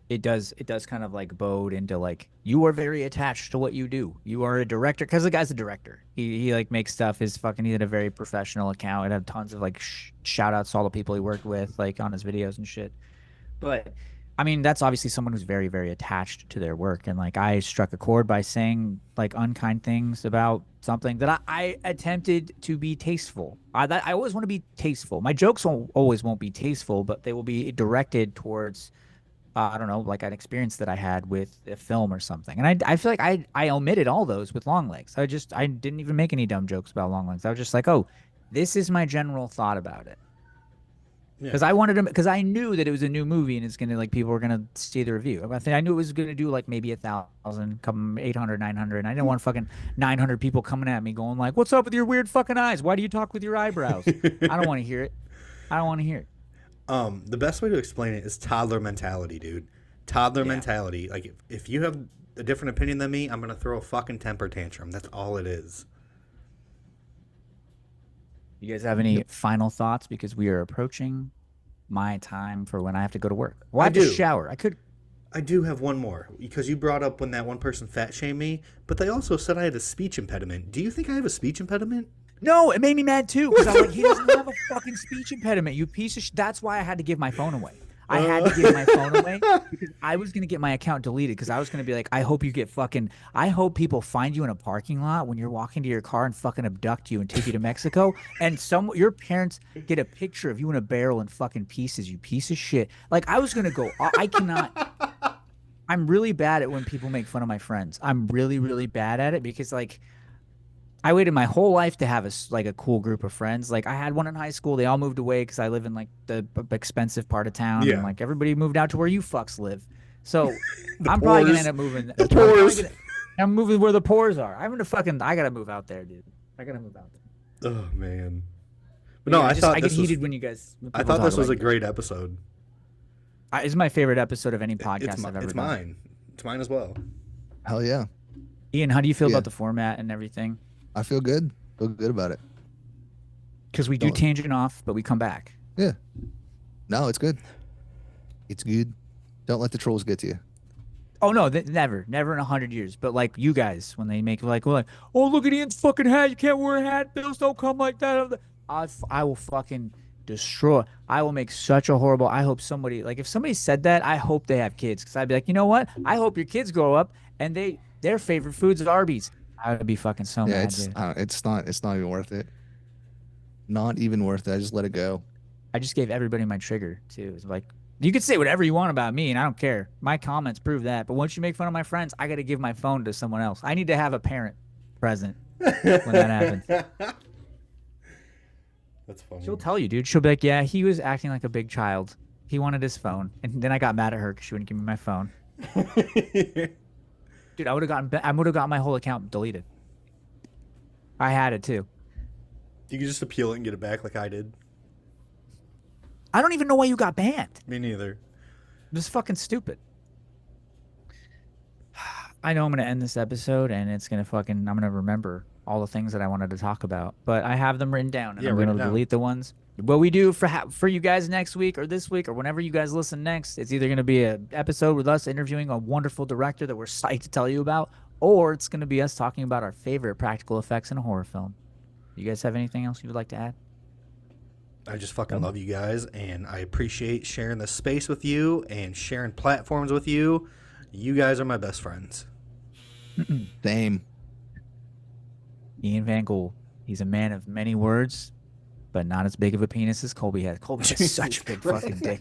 It does kind of like bode into like, you are very attached to what you do. You are a director, because the guy's a director. He like makes stuff. He had a very professional account. It had tons of like shout outs to all the people he worked with, like on his videos and shit. But I mean, that's obviously someone who's very, very attached to their work. And like, I struck a chord by saying like unkind things about something that I attempted to be tasteful. I always want to be tasteful. My jokes won't be tasteful, but they will be directed towards, I don't know, like an experience that I had with a film or something. And I feel like I omitted all those with Longlegs. I didn't even make any dumb jokes about Longlegs. I was just like, oh, this is my general thought about it. Because I wanted to, because I knew that it was a new movie and it's gonna, like, people were gonna see the review. I knew it was gonna do like maybe 1,000, come 800, 900. And I didn't want fucking 900 people coming at me going like, "What's up with your weird fucking eyes? Why do you talk with your eyebrows?" I don't want to hear it. I don't want to hear it. The best way to explain it is toddler mentality, dude. Toddler mentality. Like, if you have a different opinion than me, I'm gonna throw a fucking temper tantrum. That's all it is. You guys have any final thoughts? Because we are approaching my time for when I have to go to work. Well, I have to shower. I do have one more, because you brought up when that one person fat shamed me, but they also said I had a speech impediment. Do you think I have a speech impediment? No, it made me mad too. Because I'm like, he doesn't have a fucking speech impediment, you piece of shit. That's why I had to give my phone away. I had to give my phone away because I was going to get my account deleted, because I was going to be like, I hope people find you in a parking lot when you're walking to your car and fucking abduct you and take you to Mexico. And your parents get a picture of you in a barrel in fucking pieces, you piece of shit. Like, I was going to go, I cannot, I'm really bad at when people make fun of my friends. I'm really, really bad at it, because like, I waited my whole life to have a cool group of friends. Like, I had one in high school. They all moved away because I live in like the expensive part of town. Yeah. And like, everybody moved out to where you fucks live. So I'm probably gonna end up moving. I'm moving where the pores are. I gotta move out there, dude. I gotta move out there. Oh man. But no, I thought I get heated when you guys. I thought this was a great episode. It's my favorite episode of any podcast I've ever done. It's mine. It's mine as well. Hell yeah. Ian, how do you feel about the format and everything? I feel good. Feel good about it. Because we do tangent off, but we come back. Yeah. No, it's good. It's good. Don't let the trolls get to you. Oh no, never in 100 years. But like, you guys, when they make like, oh, look at Ian's fucking hat. You can't wear a hat. Bills don't come like that. I will fucking destroy. I will make such a horrible. I hope somebody, like, if somebody said that, I hope they have kids, because I'd be like, you know what? I hope your kids grow up and their favorite food's is Arby's. I would be fucking so mad. It's not even worth it. Not even worth it. I just let it go. I just gave everybody my trigger too. It's like, you can say whatever you want about me, and I don't care. My comments prove that. But once you make fun of my friends, I got to give my phone to someone else. I need to have a parent present when that happens. That's funny. She'll tell you, dude. She'll be like, yeah, he was acting like a big child. He wanted his phone, and then I got mad at her because she wouldn't give me my phone. Dude, I would have gotten my whole account deleted. I had it too. You could just appeal it and get it back like I did. I don't even know why you got banned. Me neither. This is fucking stupid. I know I'm going to end this episode, and it's going to I'm going to remember all the things that I wanted to talk about. But I have them written down, and I'm going to delete the ones. What we do for you guys next week or this week or whenever you guys listen next, it's either going to be an episode with us interviewing a wonderful director that we're psyched to tell you about, or it's going to be us talking about our favorite practical effects in a horror film. You guys have anything else you would like to add? I just fucking love you guys, and I appreciate sharing the space with you and sharing platforms with you. You guys are my best friends. Same. Ian Van Gool. He's a man of many words, but not as big of a penis as Colby has. Colby has such a big fucking dick.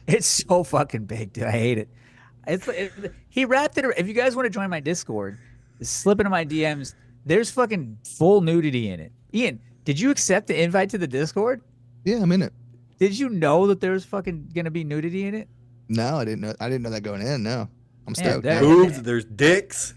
It's so fucking big, dude. I hate it. He wrapped it. If you guys want to join my Discord, slip into my DMs. There's fucking full nudity in it. Ian, did you accept the invite to the Discord? Yeah, I'm in it. Did you know that there's fucking gonna be nudity in it? No, I didn't know that going in. No, I'm stoked. Boobs, there's dicks.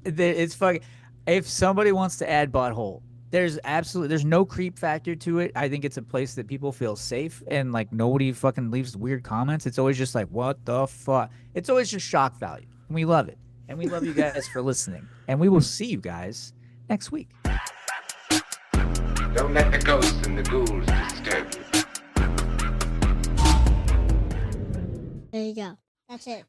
It's fucking. If somebody wants to add butthole, there's no creep factor to it. I think it's a place that people feel safe and like nobody fucking leaves weird comments. It's always just like, what the fuck? It's always just shock value. And we love it. And we love you guys for listening. And we will see you guys next week. Don't let the ghosts and the ghouls disturb you. There you go. That's it.